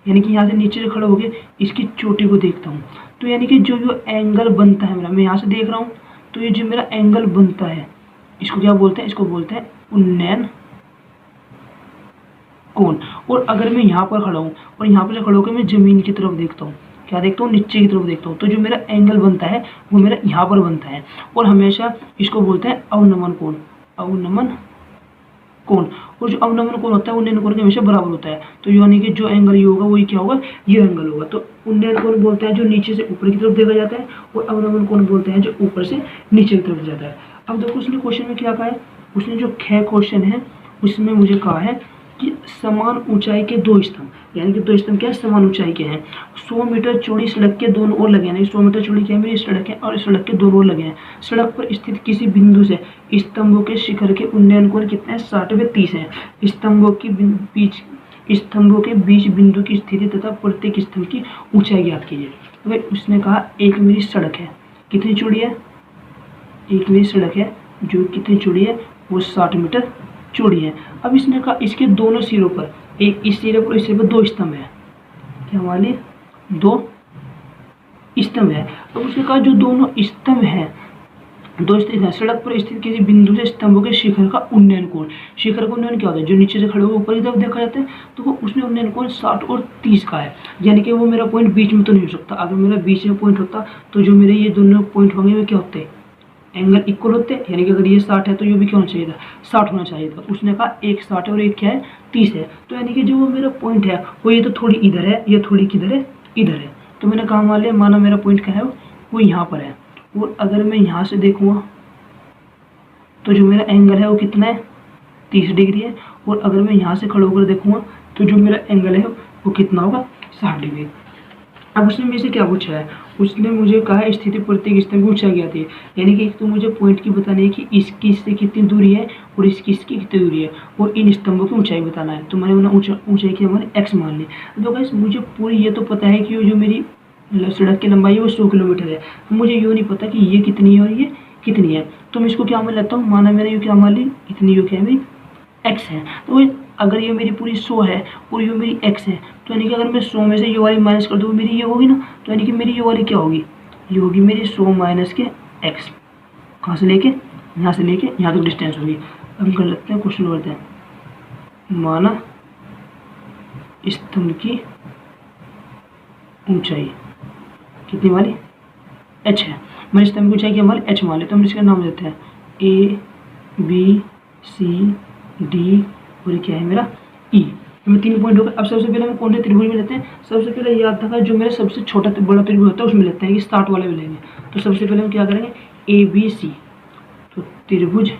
यानी कि यहाँ से नीचे से खड़े हो गए इसकी चोटी को देखता हूँ, तो यानी कि जो एंगल बनता है मेरा, मैं यहाँ से देख रहा हूँ, तो ये जो मेरा एंगल बनता है इसको क्या बोलते हैं, इसको बोलते हैं उन्नयन कोण। और अगर मैं यहाँ पर खड़ा हूँ और यहाँ पर खड़ा होकर मैं जमीन की तरफ देखता हूँ, क्या देखता हूँ नीचे की तरफ देखता हूँ, तो जो मेरा एंगल बनता है वो मेरा यहाँ पर बनता है, और हमेशा इसको बोलते हैं अवनमन कोण। अवनमन कोण, और जो अवनमन कोण होता है उन्नयन कोण के हमेशा बराबर होता है। तो यानी कि जो एंगल ये होगा वही क्या होगा, ये एंगल होगा। तो उन्नयन कोण बोलते हैं जो नीचे से ऊपर की तरफ देखा जाता है, और अवनमन कोण बोलते हैं जो ऊपर से नीचे की तरफ जाता है। अब देखो उसने क्वेश्चन में क्या कहा है, उसने जो ख क्वेश्चन है उसमें मुझे कहा है कि समान ऊंचाई के 2 स्तंभ, यानी कि 2 स्तंभ क्या है समान ऊंचाई के हैं, 100 मीटर चौड़ी सड़क के दोनों ओर लगे हैं। 100 मीटर चौड़ी क्या है मेरी सड़क है, और सड़क के दोनों ओर लगे हैं। सड़क पर स्थित किसी बिंदु से स्तंभों के शिखर के उन्नयन कोण कितने हैं 60/30 है। स्तंभों के बीच बिंदु की स्थिति तथा प्रत्येक स्तंभ की ऊंचाई ज्ञात कीजिए। तो भाई उसने कहा एक मेरी सड़क है, कितनी चौड़ी है, एक मेरी सड़क है जो कितनी चौड़ी है वो 60 मीटर चौड़ी है। अब इसने कहा इसके दोनों सिरों पर, एक इस सिरे पर इस सिरे पर 2 स्तंभ है, क्या हमारे 2 स्तंभ है। अब उसने कहा जो दोनों स्तंभ है, 2 स्थित है सड़क पर स्थित किसी बिंदु से स्तंभों के शिखर का उन्नयन कोण। शिखर का उन्नयन क्या होता है, जो नीचे से खड़े हुए ऊपर की तरफ देखा जाता है, तो वो उसने उन्नयन कोण 60 और 30 का है। यानी कि वो मेरा पॉइंट बीच में तो नहीं हो सकता। अगर मेरा बीच में पॉइंट होता तो जो मेरे ये दोनों पॉइंट होंगे वे क्या होते हैं, एंगल इक्वल होते हैं। यानी कि अगर ये 60 है तो ये भी क्या होना चाहिए था 60 होना चाहिए था। उसने कहा एक 60 है और एक क्या है 30 है। तो यानी कि जो वो मेरा पॉइंट है वो ये तो थोड़ी इधर है, ये थोड़ी किधर है इधर है। तो मैंने कहा मान लिया, माना मेरा पॉइंट क्या है वो यहाँ पर है, और अगर मैं यहाँ से देखूँगा तो जो मेरा एंगल है वो कितना है, 30 डिग्री है। और अगर मैं यहाँ से खड़ा होकर देखूँगा तो जो मेरा एंगल है वो कितना होगा, 60 डिग्री। अब उसने मेरे से क्या पूछा है, उसने मुझे कहा है स्थिति प्रत्येक स्तंभ की ऊंचाई क्या थी। यानी कि एक तो मुझे पॉइंट की बतानी है कि इसकी इससे कितनी दूरी है और इसकी इसकी कितनी दूरी है, और इन स्तंभों की ऊंचाई बताना है। तो मैंने उन्हें ऊंचाई की हमारे एक्स मान ली। तो गाइस मुझे पूरी ये तो पता है कि जो मेरी सड़क की लंबाई है वो 100 किलोमीटर है। मुझे ये नहीं पता कि ये कितनी है और ये कितनी है। तो मैं इसको क्या मान लेता हूँ, माना मैंने ये क्या मान ली, इतनी जो क्या है मेरी एक्स है। तो अगर ये मेरी पूरी 100 है और ये मेरी एक्स है, तो यानी कि अगर मैं 100 में से ये वाली माइनस कर दूँ मेरी ये होगी ना, तो यानी कि मेरी ये वाली क्या होगी, ये होगी मेरी 100 माइनस के एक्स। कहाँ से लेके, यहाँ से लेके यहाँ तक डिस्टेंस होगी। अब हम कर लेते हैं क्वेश्चन करते हैं। माना स्तंभ की ऊंचाई कितनी वाली, एच है। मैंने स्तंभ की ऊंचाई की हमारी एच मान लेते हैं। हम इसका नाम देते हैं ए बी सी डी और क्या है मेरा ई। हमें 3 पॉइंट हो गए। अब सबसे पहले हम कौन से त्रिभुज में लेते हैं, सबसे पहले याद रखा जो मेरा सबसे छोटा बड़ा त्रिभुज होता है उसमें लेते हैं, कि स्टार्ट वाले में लेंगे। तो सबसे पहले हम क्या करेंगे, ए बी सी। तो त्रिभुज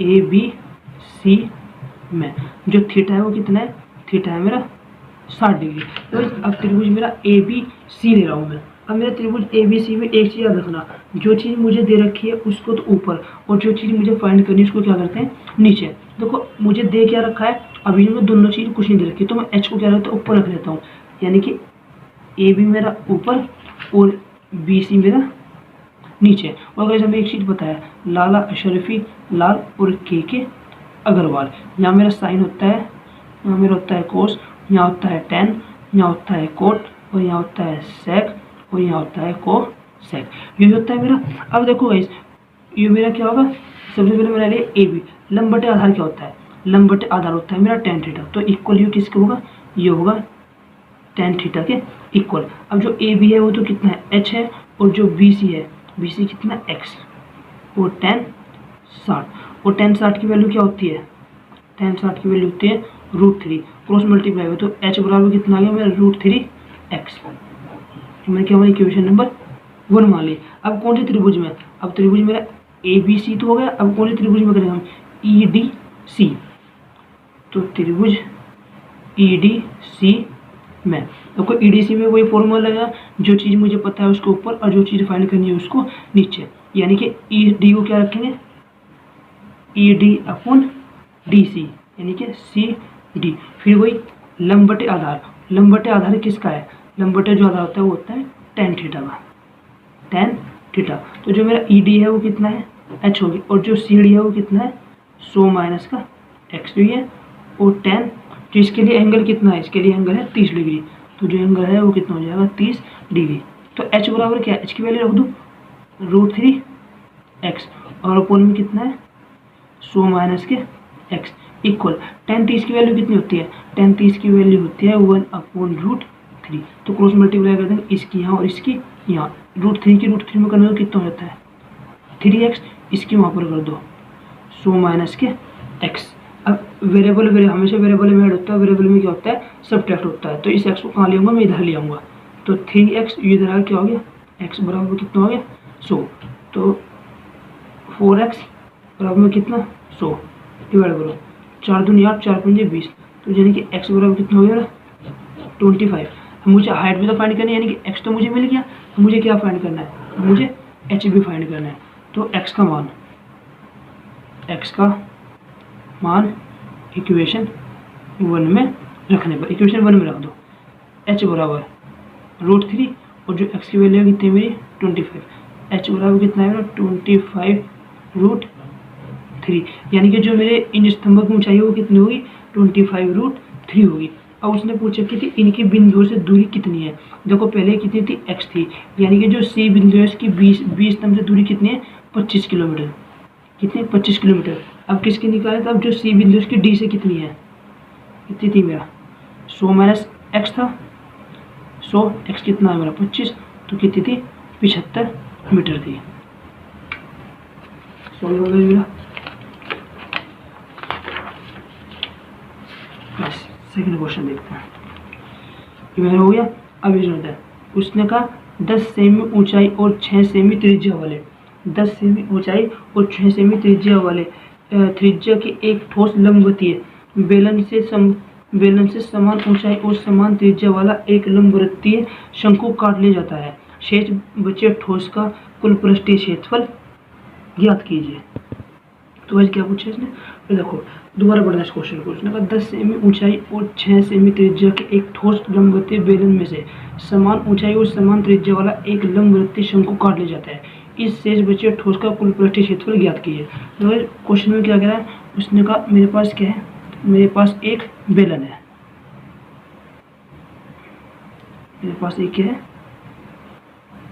ए बी सी में जो थीटा है वो कितना है, थीटा है मेरा 60 डिग्री। तो अब त्रिभुज मेरा ए बी सी ले रहा हूँ मैं। अब मेरा त्रिभुज ए बी सी में एक चीज़ याद रखना, जो चीज़ मुझे दे रखी है उसको तो ऊपर, और जो चीज़ मुझे फाइंड करनी है उसको क्या करते हैं, नीचे। देखो मुझे दे क्या रखा है, अभी में दोनों चीज़ कुछ नहीं दे रखी, तो मैं एच को क्या रखता हूँ, ऊपर रख लेता हूँ। यानी कि ए बी मेरा ऊपर और बी सी मेरा नीचे। और अगर हमें एक चीज़ पता है, लाला अशरफी लाल और के अग्रवाल। यहाँ मेरा साइन होता है, यहाँ मेरा होता है कोस, यहाँ होता है टेन, यहाँ होता है कोट, और यहाँ होता है सेक, और यहाँ होता है को सेक। ये होता है मेरा। अब देखो गाइस ये मेरा क्या होगा, सबसे पहले मेरा लिए ए बी। लंब बटे आधार क्या होता है, लंब बटे आधार होता है मेरा टेन थीटा। तो इक्वल ये किसका होगा, ये होगा टेन थीटा के इक्वल। अब जो ए बी है वो तो कितना है, एच है, और जो बी सी है, बी सी कितना एक्स, और टेन 60। और टेन 60 की वैल्यू क्या होती है, टेन 60 की वैल्यू होती है √3। क्रॉस मल्टीप्लाई हुआ तो एच बराबर कितना आ गया मेरा √3 एक्स। मैंने क्या हमारी इक्वेशन नंबर 1 मान ली। अब कौन से त्रिभुज में, अब त्रिभुज मेरा ए बी सी तो हो गया। अब कौन से त्रिभुज में करेंगे हम, ई डी सी। तो त्रिभुज ई डी सी में देखो ई डी सी में वही फॉर्मूला लगा, जो चीज़ मुझे पता है उसको ऊपर और जो चीज़ फाइंड करनी है उसको नीचे। यानी कि ई डी को क्या रखेंगे, E D upon D C, यानी कि सी डी। फिर वही लंब बटे आधार, लंब बटे आधार किसका है, लंब बटे जो आधार होता है वो होता है टेन थीटा का, टेन थीटा। तो जो मेरा ई डी है वो कितना है, एच होगी, और जो सी डी है वो कितना है 100 माइनस का एक्स भी है, और टेन। जो इसके लिए एंगल कितना है, इसके लिए एंगल है 30 डिग्री। तो जो एंगल है वो कितना हो जाएगा 30 डिग्री। तो एच बराबर क्या है, एच की वैल्यू रख दूँ √3 एक्स, और अपोन में कितना है 100 माइनस के एक्स इक्वल टेन 30 की वैल्यू कितनी होती है, टेन 30 की वैल्यू होती है 1/√3। तो क्रॉस मल्टीप्लाई कर देंगे इसकी यहाँ और इसकी यहाँ, √3 की √3 में करने तो कितना हो जाता है 3x, इसकी वहाँ पर कर दो 100 माइनस के एक्स। अब वेरिएबल हमेशा वेरिएबल में ऐड होता है, वेरिएबल में क्या होता है सब्ट्रैक्ट होता है। तो इस x को कहाँ ले आऊँगा, मैं इधर ले आऊँगा। तो 3x ये इधर क्या हो गया, x बराबर कितना हो गया 100। तो 4x बराबर में कितना 100 डिवाइड करो 4 दूनी 8, 4 पंजे 20। तो यानी कि x बराबर कितना हो गया 25। मुझे हाइट भी तो फाइंड करनी है, यानी कि x तो मुझे मिल गया, मुझे क्या फाइंड करना है, मुझे h भी फाइंड करना है। तो x का मान इक्वेशन 1 में रखने पर, इक्वेशन 1 में रख दो, h बराबर √3 और जो x की वैल्यू कितनी है मेरी 25, h बराबर कितना है मेरा 25√3। यानी कि जो मेरे इन स्तंभों की ऊंचाई है वो कितनी होगी 25√3 होगी। अब उसने पूछा कि थी इनकी बिंदुओं से दूरी कितनी है। देखो पहले कितनी थी x थी, यानी कि जो C बिंदु है इसकी 20 स्तंभ से दूरी कितनी है 25 किलोमीटर, कितनी 25 किलोमीटर। अब किसके निकाले, तो अब जो C बिंदु उसकी D से कितनी है, कितनी थी मेरा 100 माइनस एक्स था, 100 x कितना है मेरा 25, तो कितनी थी 75 मीटर थी। सॉल्व हो गया मेरा। सेकंड क्वेश्चन देखते हैं, ये मेरा हो गया। अब ये जो है उसने कहा 10 सेमी ऊंचाई और 6 सेमी त्रिज्या वाले 10 सेमी ऊंचाई और 6 सेमी त्रिज्या वाले त्रिज्या के एक ठोस लंबवतीय बेलन से समान ऊंचाई और समान त्रिज्या वाला एक लंबवृत्तीय शंकु काट लिया जाता है। शेष बचे ठोस का कुल पृष्ठीय क्षेत्रफल ज्ञात कीजिए। तो वैसे क्या पूछा इसने, फिर देखो दोबारा बढ़ना इस क्वेश्चन को। उसने कहा 10 सेमी ऊंचाई और 6 सेमी त्रिज्या के एक ठोस लंबवतीय बेलन में से समान ऊंचाई और समान त्रिज्या वाला एक लंबवृत्तीय शंकु काट लिया जाता है। इस शेष बचे ठोस का कुल पृष्ठीय क्षेत्रफल ज्ञात कीजिए। तो क्वेश्चन में क्या कह रहा है, उसने कहा मेरे पास क्या है, मेरे पास एक बेलन है, मेरे पास एक क्या है,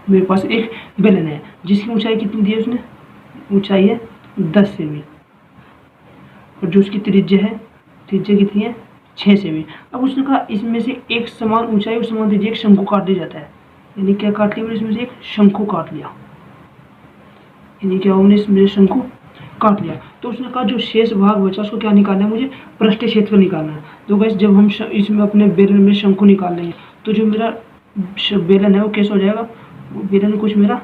मेरे पास एक बेलन है जिसकी ऊंचाई कितनी दी है उसने, ऊंचाई है 10 सेमी और जो उसकी त्रिज्या है, त्रिज्या कितनी है 6 सेमी। अब उसने कहा इसमें से एक समान ऊंचाई और समान त्रिज्या एक शंकु काट दिया जाता है। यानी क्या काट लिया, इसमें से एक शंकु काट लिया, यानी क्या हमने इसमें शंकु काट लिया। तो उसने कहा जो शेष भाग बचा उसको क्या निकालना है, मुझे पृष्ठीय क्षेत्रफल निकालना है। तो गाइस जब हम इसमें अपने बेलन में शंकु निकाल लेंगे तो जो मेरा बेलन है वो कैसे हो जाएगा, वो बेलन कुछ मेरा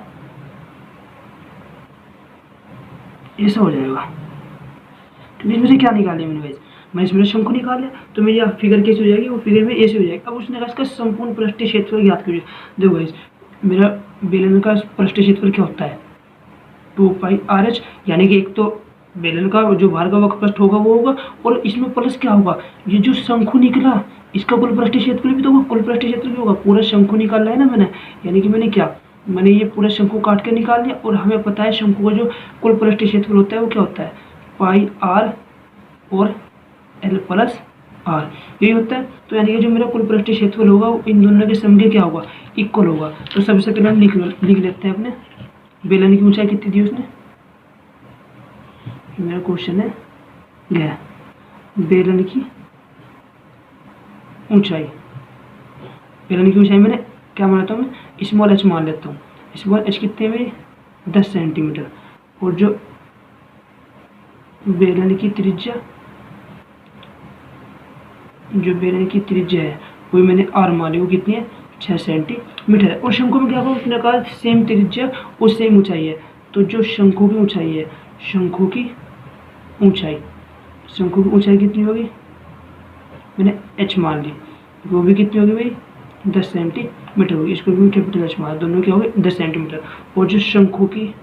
ऐसा हो जाएगा। तो इसमें से क्या निकाले मैंने गाइस, मैं इसमें शंकु निकाल लिया तो मेरी फिगर कैसे हो जाएगी, वो फिगर में ऐसे हो जाएगी। अब उसने कहा इसका संपूर्ण पृष्ठीय क्षेत्रफल ज्ञात कीजिए। देखो गाइस मेरा बेलन का पृष्ठीय क्षेत्रफल क्या होता है 2πRh, यानी कि एक तो बेलन का जो बाहर का वक्रपृष्ठ होगा वो होगा और इसमें प्लस क्या होगा, ये जो शंकु निकला इसका कुल पृष्ठीय क्षेत्रफल भी तो होगा, कुल पृष्ठीय क्षेत्रफल भी होगा। पूरा शंकु निकालना है ना मैंने, यानी कि मैंने क्या, मैंने ये पूरा शंकु काट के निकाल लिया और हमें पता है शंकु का जो कुल पृष्ठीय क्षेत्रफल होता है वो क्या होता है πr और l + r, यही होता है। तो यानी कि जो मेरा कुल पृष्ठीय क्षेत्रफल होगा वो इन दोनों के सम के क्या होगा, इक्वल होगा। तो सबसे पहले हम लिख लेते हैं अपने बेलन की ऊंचाई कितनी दी उसने, मेरा क्वेश्चन है गया बेलन की ऊंचाई, बेलन की ऊंचाई मैंने क्या मानता हूँ, मैं स्मॉल h मान लेता हूँ। स्मॉल h कितने मेरी 10 सेंटीमीटर और जो बेलन की त्रिज्या, जो बेलन की त्रिज्या है वो मैंने r मान ली, वो कितनी है 6 सेंटीमीटर है। और शंकु में क्या होगा, उसने कहा सेम त्रिज्या और सेम ऊंचाई है। तो जो शंकु की ऊंचाई है, शंकु की ऊंचाई, शंकु की ऊंचाई कितनी होगी, मैंने h मान ली, वो भी कितनी होगी भाई 10 सेंटीमीटर होगी। इसको भी कैपिटल h मान, दोनों क्या होगी 10 सेंटीमीटर। और जो शंकु की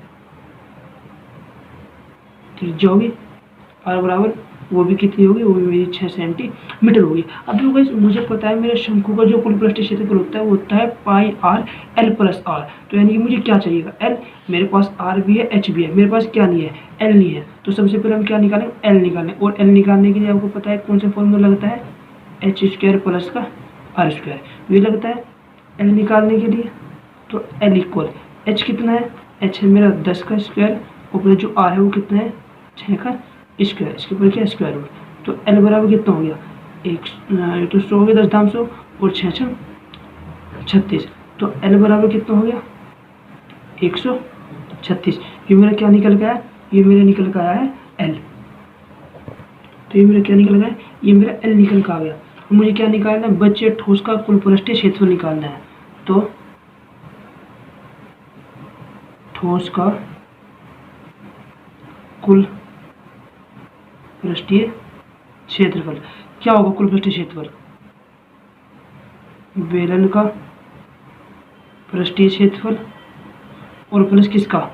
त्रिज्या होगी r बराबर, वो भी कितनी होगी, वो भी मेरी 6 सेंटीमीटर होगी। अब देखो गाइस मुझे पता है मेरे शंकु का जो कुल पृष्ठीय क्षेत्रफल होता है वो होता है πr l + r। तो यानी कि मुझे क्या चाहिएगा l, मेरे पास r भी है h भी है, मेरे पास क्या नहीं है l नहीं है। तो सबसे पहले हम क्या निकालेंगे, l निकालें। और l निकालने के लिए आपको पता है कौन सा फॉर्मूला लगता है, h² + का r², ये लगता है l निकालने के लिए। तो l इक्वल h कितना है, h है मेरा 10 का स्क्वायर और जो r है वो कितना है 6 का स्क्वायर, इसके ऊपर क्या स्क्वायर रूट। तो l बराबर कितना हो गया, एक तो 100 हो गया 10 दाम 100 और 6 36। तो l बराबर कितना हो गया 136। ये मेरा क्या निकल गया है, ये मेरा निकल कर आया है l। तो ये मेरा क्या निकल गया है, ये मेरा l निकल कर आ गया। मुझे क्या निकालना है, बच्चे ठोस का कुल पृष्ठीय क्षेत्रफल निकालना है। तो ठोस का कुल पृष्ठीय क्षेत्रफल क्या होगा, कुल पृष्ठीय क्षेत्रफल बेलन का पृष्ठीय क्षेत्रफल और प्लस किसका,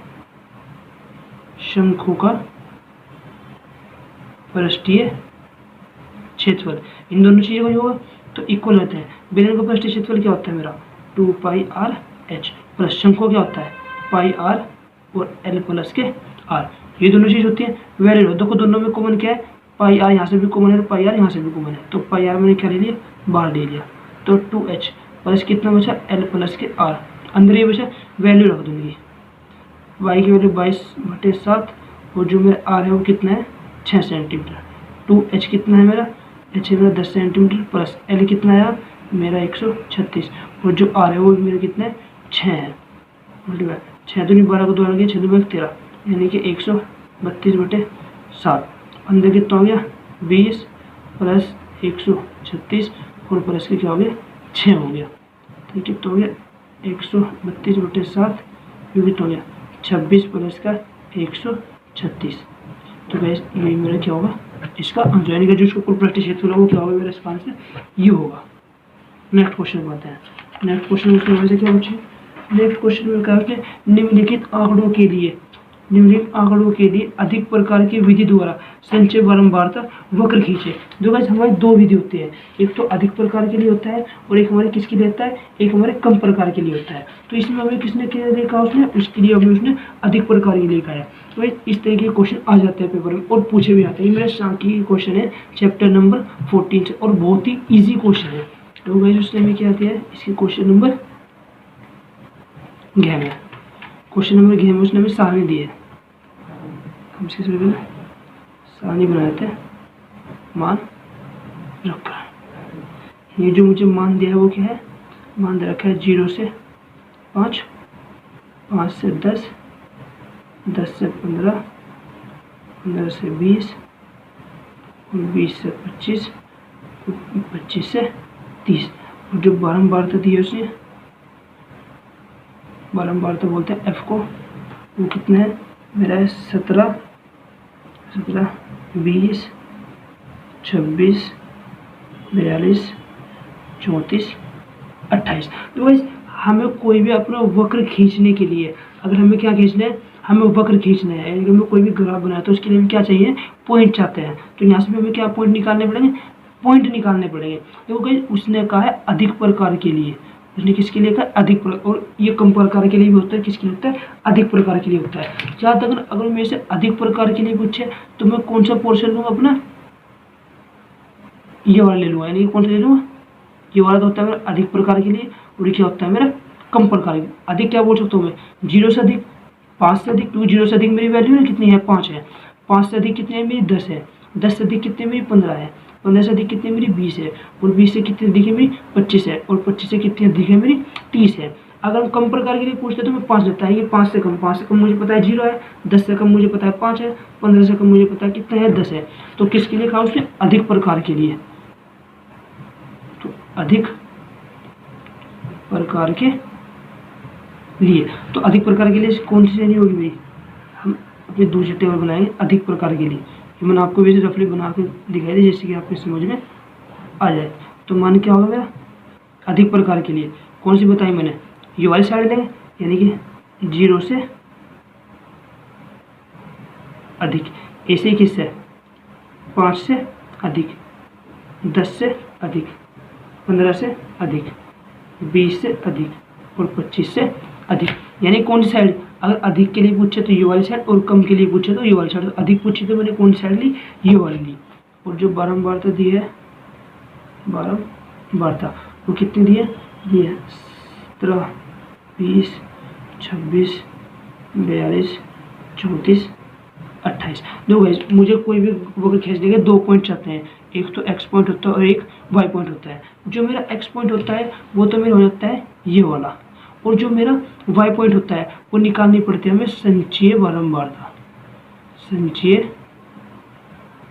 शंकु का पृष्ठीय क्षेत्रफल। इन दोनों चीज़ों का जो होगा तो इक्वल रहते हैं। बेलन का पृष्ठीय क्षेत्रफल क्या होता है मेरा 2πRh प्लस शंकु क्या होता है πr और l + के r, ये दोनों चीज़ होती है वैल्यू। देखो दोनों में कॉमन क्या है, πr यहाँ से भी कॉमन है, πr यहाँ से भी कॉमन है। तो πr मैंने क्या ले लिया, बाहर ले लिया। तो 2h प्लस कितना बचा l + के r, अंदर ये बचा वैल्यू रख दूंगी, y की वैल्यू 22/7 और जो मेरा r है वो कितना है 6 सेंटीमीटर। 2h कितना है मेरा, h है मेरा 10 सेंटीमीटर प्लस l कितना है मेरा 136 और जो r है वो मेरा कितना है 6 है। 6 दूनी 12 को 2 आ गया, 6 दूनी 13 यानी कि 132/7। अंदर कितना हो गया 20 प्लस 136 और प्लस के क्या हो गया 6 हो गया। तो कितना हो गया 132/7, ये कितना हो गया 26 प्लस का 136। तो गैस ये मेरा क्या होगा इसका आंसर, यानी कि जो इसको कुल पृष्ठीय क्षेत्रफल होगा वो क्या होगा मेरा इसका आंसर ये होगा। नेक्स्ट क्वेश्चन बनाते हैं। नेक्स्ट क्वेश्चन उसमें वैसे क्या पूछे, नेक्स्ट क्वेश्चन में क्या है, निम्नलिखित आंकड़ों के लिए अधिक प्रकार की विधि द्वारा संचय बारंबारता वक्र खींचे। जो गाइस हमारे दो विधि होती है, एक तो अधिक प्रकार के लिए होता है और एक हमारे किसके लिए होता है, एक हमारे कम प्रकार के लिए होता है। तो इसमें हमें किसने क्या देखा, उसने उसके लिए हमें उसने अधिक प्रकार के लिए कहा है। तो इस तरह के क्वेश्चन आ जाते हैं पेपर में और पूछे भी आते हैं। मेरा सांख्यिकी क्वेश्चन है चैप्टर नंबर 14 से और बहुत ही ईजी क्वेश्चन है। तो गाइस उसने हमें क्या दिया है, इसके क्वेश्चन नंबर घ में, क्वेश्चन नंबर घ में उसने हमें सारणी दी है। हम इसके सारणी बनाए थे, मान रखकर। ये जो मुझे मान दिया है वो क्या है, मान दे रखा है 0 से 5, 5 से 10, 10 से 15, 15 से 20, 20 से 25, 25 से 30। और जो बारंबारता दी है उसने, बारंबारता बोलते हैं F को, वो कितना है मेरा है 17, 20, 26, 42, 34, 28। तो गाइस हमें कोई भी अपना वक्र खींचने के लिए, अगर हमें क्या खींचना है, हमें वक्र खींचना है, यानी हमें कोई भी ग्राफ बनाया तो उसके लिए हमें क्या चाहिए, पॉइंट चाहते हैं। तो यहाँ से हमें क्या पॉइंट निकालने पड़ेंगे, पॉइंट निकालने पड़ेंगे। देखो गाइस उसने कहा है अधिक प्रकार के लिए, उसने किसके लिए कहा अधिक प्रकार, और ये कम प्रकार के लिए भी होता है, किसके लिए होता है अधिक प्रकार के लिए होता है। जहाँ तक अगर मेरे से अधिक प्रकार के लिए पूछे तो मैं कौन सा पोर्शन लूँगा अपना, ये वाला ले लूँगा, यानी कौन सा ले लूँगा, ये वाला तो होता है मेरा अधिक प्रकार के लिए, और ये क्या होता है मेरा कम प्रकार के। अधिक क्या बोल सकता हूँ मैं, 0 से अधिक, 5 से अधिक, क्योंकि 0 से अधिक मेरी वैल्यू ना कितनी है 5 है, 5 से अधिक कितनी है मेरी 10 है, 10 से अधिक कितनी मेरी 15 है, 15 से अधिक कितनी मेरी 20 है, और 20 से कितनी अधिक है मेरी 25 है, और 25 से कितनी अधिक है मेरी 30 है। अगर हम कम प्रकार के लिए पूछते तो मैं 5 देता है, ये 5 से कम मुझे पता है 0 है, 10 से कम मुझे पता है 5 है, 15 से कम मुझे पता है कितना है 10 है। तो किसके लिए कहा उसने, अधिक प्रकार के लिए। तो अधिक प्रकार के लिए, तो अधिक प्रकार के लिए कौन सी श्रेणी होगी मेरी, हम अपने दूसरे टेबल बनाएंगे अधिक प्रकार के लिए। मैंने आपको वैसे रफली बना के दिखाई दी जैसे कि आपके समझ में आ जाए। तो मान क्या होगा मेरा अधिक प्रकार के लिए, कौन सी बताई मैंने, ये वाली साइड लेंगे, यानी कि 0 से अधिक, ऐसे ही किससे 5 से अधिक, 10 से अधिक, 15 से अधिक, 20 से अधिक, और 25 से अधिक। यानी कौन सी साइड, अगर अधिक के लिए पूछे तो ये वाली साइड, और कम के लिए पूछे तो ये वाली साइड। तो अधिक पूछे तो मैंने कौन सी साइड ली, ये वाली ली। और जो बारंबारता दी है, बारंबारता वो कितनी दी है, ये 17, 20, 26, 42, 34, 28। दो गाइस मुझे कोई भी वक्र खींच देंगे, 2 पॉइंट चाहते हैं, एक तो x पॉइंट होता है और एक y पॉइंट होता है। जो मेरा x पॉइंट होता है वो तो मेरा हो जाता है ये वाला, और जो मेरा y पॉइंट होता है वो निकालनी पड़ती है हमें संचयी बारंबारता, संचयी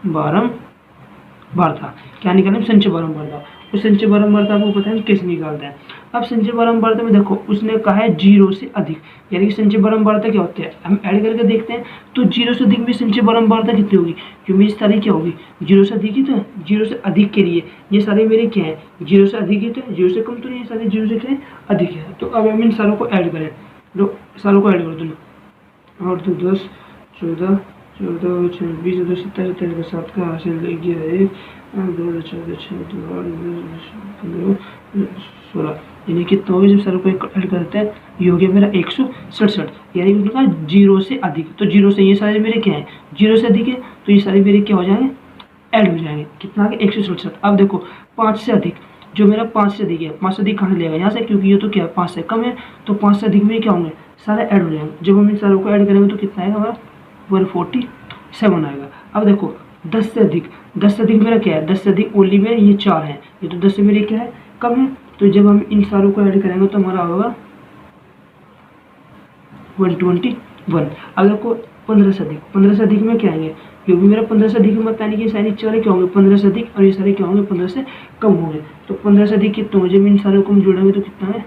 बारंबारता। क्या निकालें, संचयी बारंबारता। और संचयी बारंबारता आपको पता है कैसे निकालते हैं। अब संचयी बारंबारता में देखो उसने कहा है 0 से अधिक, यानी कि संचयी बारंबारता क्या होती है, हम ऐड करके देखते हैं। तो 0 से अधिक में संचयी बारंबारता कितनी होगी, क्योंकि ये सारी क्या होगी 0 से अधिक ही तो है। 0 से अधिक के लिए ये सारे मेरे क्या है, 0 से अधिक ही तो है, 0 से कम तो नहीं है, सारे 0 से क्या अधिक है। तो अब हम इन सारों को ऐड करें, लो सारों को ऐड कर दो, और 2 10 14 14 26 27 27 7 का हासिल 11 2 14 16, यानी कितना होगा जब सारों को ऐड करते हैं, ये हो गया मेरा 167। यानी कि उनका 0 से अधिक, तो 0 से ये सारे मेरे क्या है 0 से अधिक है, तो ये सारे मेरे क्या हो जाएंगे, ऐड हो जाएंगे। कितना आ गया 167। अब देखो 5 से अधिक, जो मेरा 5 से अधिक है, 5 से अधिक कहाँ से लेगा, यहाँ से, क्योंकि ये तो क्या है 5 से कम है, तो 5 से अधिक में क्या होंगे, सारे ऐड हो जाएंगे। जब हम इन सारों को ऐड करेंगे तो कितना आएगा हमारा 147 आएगा। अब देखो 10 से अधिक, 10 से अधिक मेरा क्या है, 10 से अधिक ओनली में ये 4 है, ये तो 10 से मेरे क्या है कम है। तो जब हम इन सारों को ऐड करेंगे तो हमारा होगा 121। अब देखो 15 से अधिक, 15 से अधिक में क्या आएंगे, क्योंकि मेरा 15 से अधिक मत यानी कि सारे चारे क्या होंगे 15 से अधिक, और ये सारे क्या होंगे 15 से कम होंगे। तो 15 से अधिक कितने होंगे, जब इन सारों को हम जोड़ेंगे तो कितना है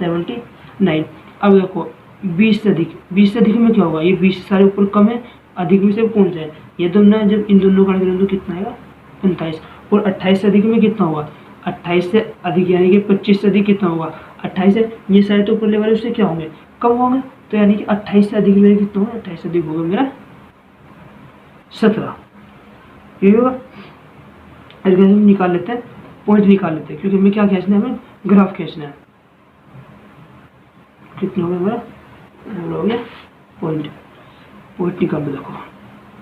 79। अब देखो 20 से अधिक में क्या होगा, ये 20 से सारे ऊपर कम है, अधिक में से कौन सा है, ये दोनों है, जब इन दोनों का करेंगे तो कितना आएगा 45। और 28 से अधिक में कितना होगा, 28 से अधिक यानी कि 25 से अधिक कितना होगा 28 है, ये सारे तो ऊपर वाले उससे क्या होंगे कम होंगे, तो यानी कि 28 से अधिक मेरा कितना होगा, 28 से अधिक होगा मेरा 17, ये होगा। हम निकाल लेते हैं, पॉइंट निकाल लेते हैं, क्योंकि हमें क्या खींचना है, हमें ग्राफ खींचना है। कितना हो गया मेरा, हो गया पॉइंट, पॉइंट निकाल दो। देखो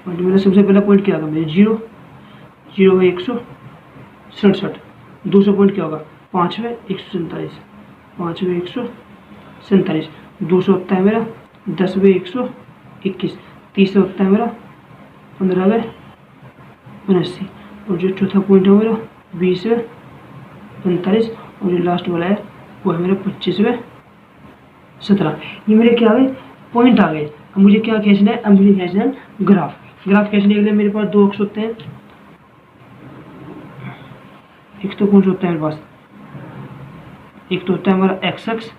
पॉइंट मेरा सबसे पहला पॉइंट क्या होगा मेरे 0 है 167, दूसरा पॉइंट क्या होगा 5 है 147, 5 है 147, दूसरा होता है मेरा 10 है 121, तीसरा होता है मेरा 15 है 79, और जो चौथा पॉइंट है मेरा 20 है 45, और जो लास्ट वाला है वो है मेरा 25 है 17। ये मेरे क्या आ गए पॉइंट आ गए। अब मुझे क्या खींचना है, अब मुझे खींचना है ग्राफ। ग्राफ खींचने के लिए मेरे पास दो अक्ष होते हैं, एक तो कौन सा होता है मेरे पास, एक तो होता है हमारा एक्स अक्ष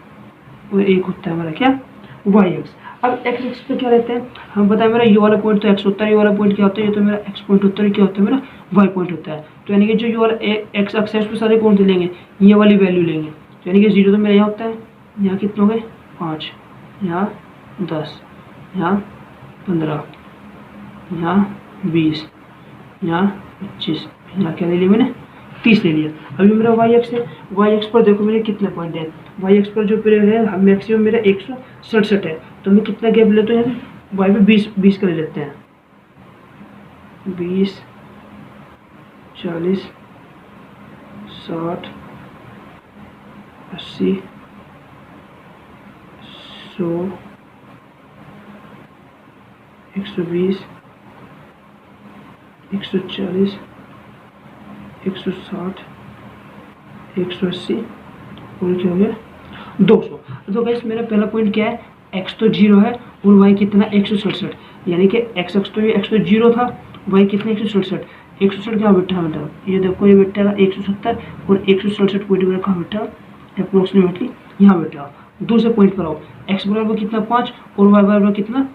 और एक होता है हमारा क्या वाई अक्ष। अब एक्स अक्ष पे क्या रहता है, हम बताएं मेरा ये वाला पॉइंट तो एक्स होता है, ये वाला पॉइंट क्या होता है, ये तो मेरा एक्स पॉइंट होता है, क्या होता है मेरा वाई पॉइंट होता है। तो यानी कि जो ये वाला एक्स अक्ष है उस पर सारे कौन से लेंगे, ये वाली वैल्यू लेंगे। तो यानी कि 0 तो मेरा यहाँ होता है, यहाँ कितना हो गए 5, यहाँ 10, यहाँ 15, यहाँ 20, यहाँ 25, यहाँ क्या ले लिया मैंने 30 ले लिया। अभी मेरा वाई एक्स है, वाई एक्स पर देखो मेरे कितने पॉइंट है, वाई एक्स पर जो है मैक्सिमम मेरा 167 है, तो मैं कितना गैप लेते हैं वाई पे 20 का ले लेते हैं, 20, 40, 60, 80, 100, 120, 140, 160, 180 और क्या हो गया 200। तो गाइस मेरा पहला पॉइंट क्या है, x तो 0 है और y कितना 167, यानी कि x तो ये x तो 0 था, y कितना 167, 167 क्या बैठा बेटा, ये देखो ये बैठा 170 और 167 पॉइंट मेरा कहाँ बैठा अप्रोक्सीमेटली यहाँ बैठा। दूसरे पॉइंट पर आओ, x बराबर कितना 5 और y बराबर कितना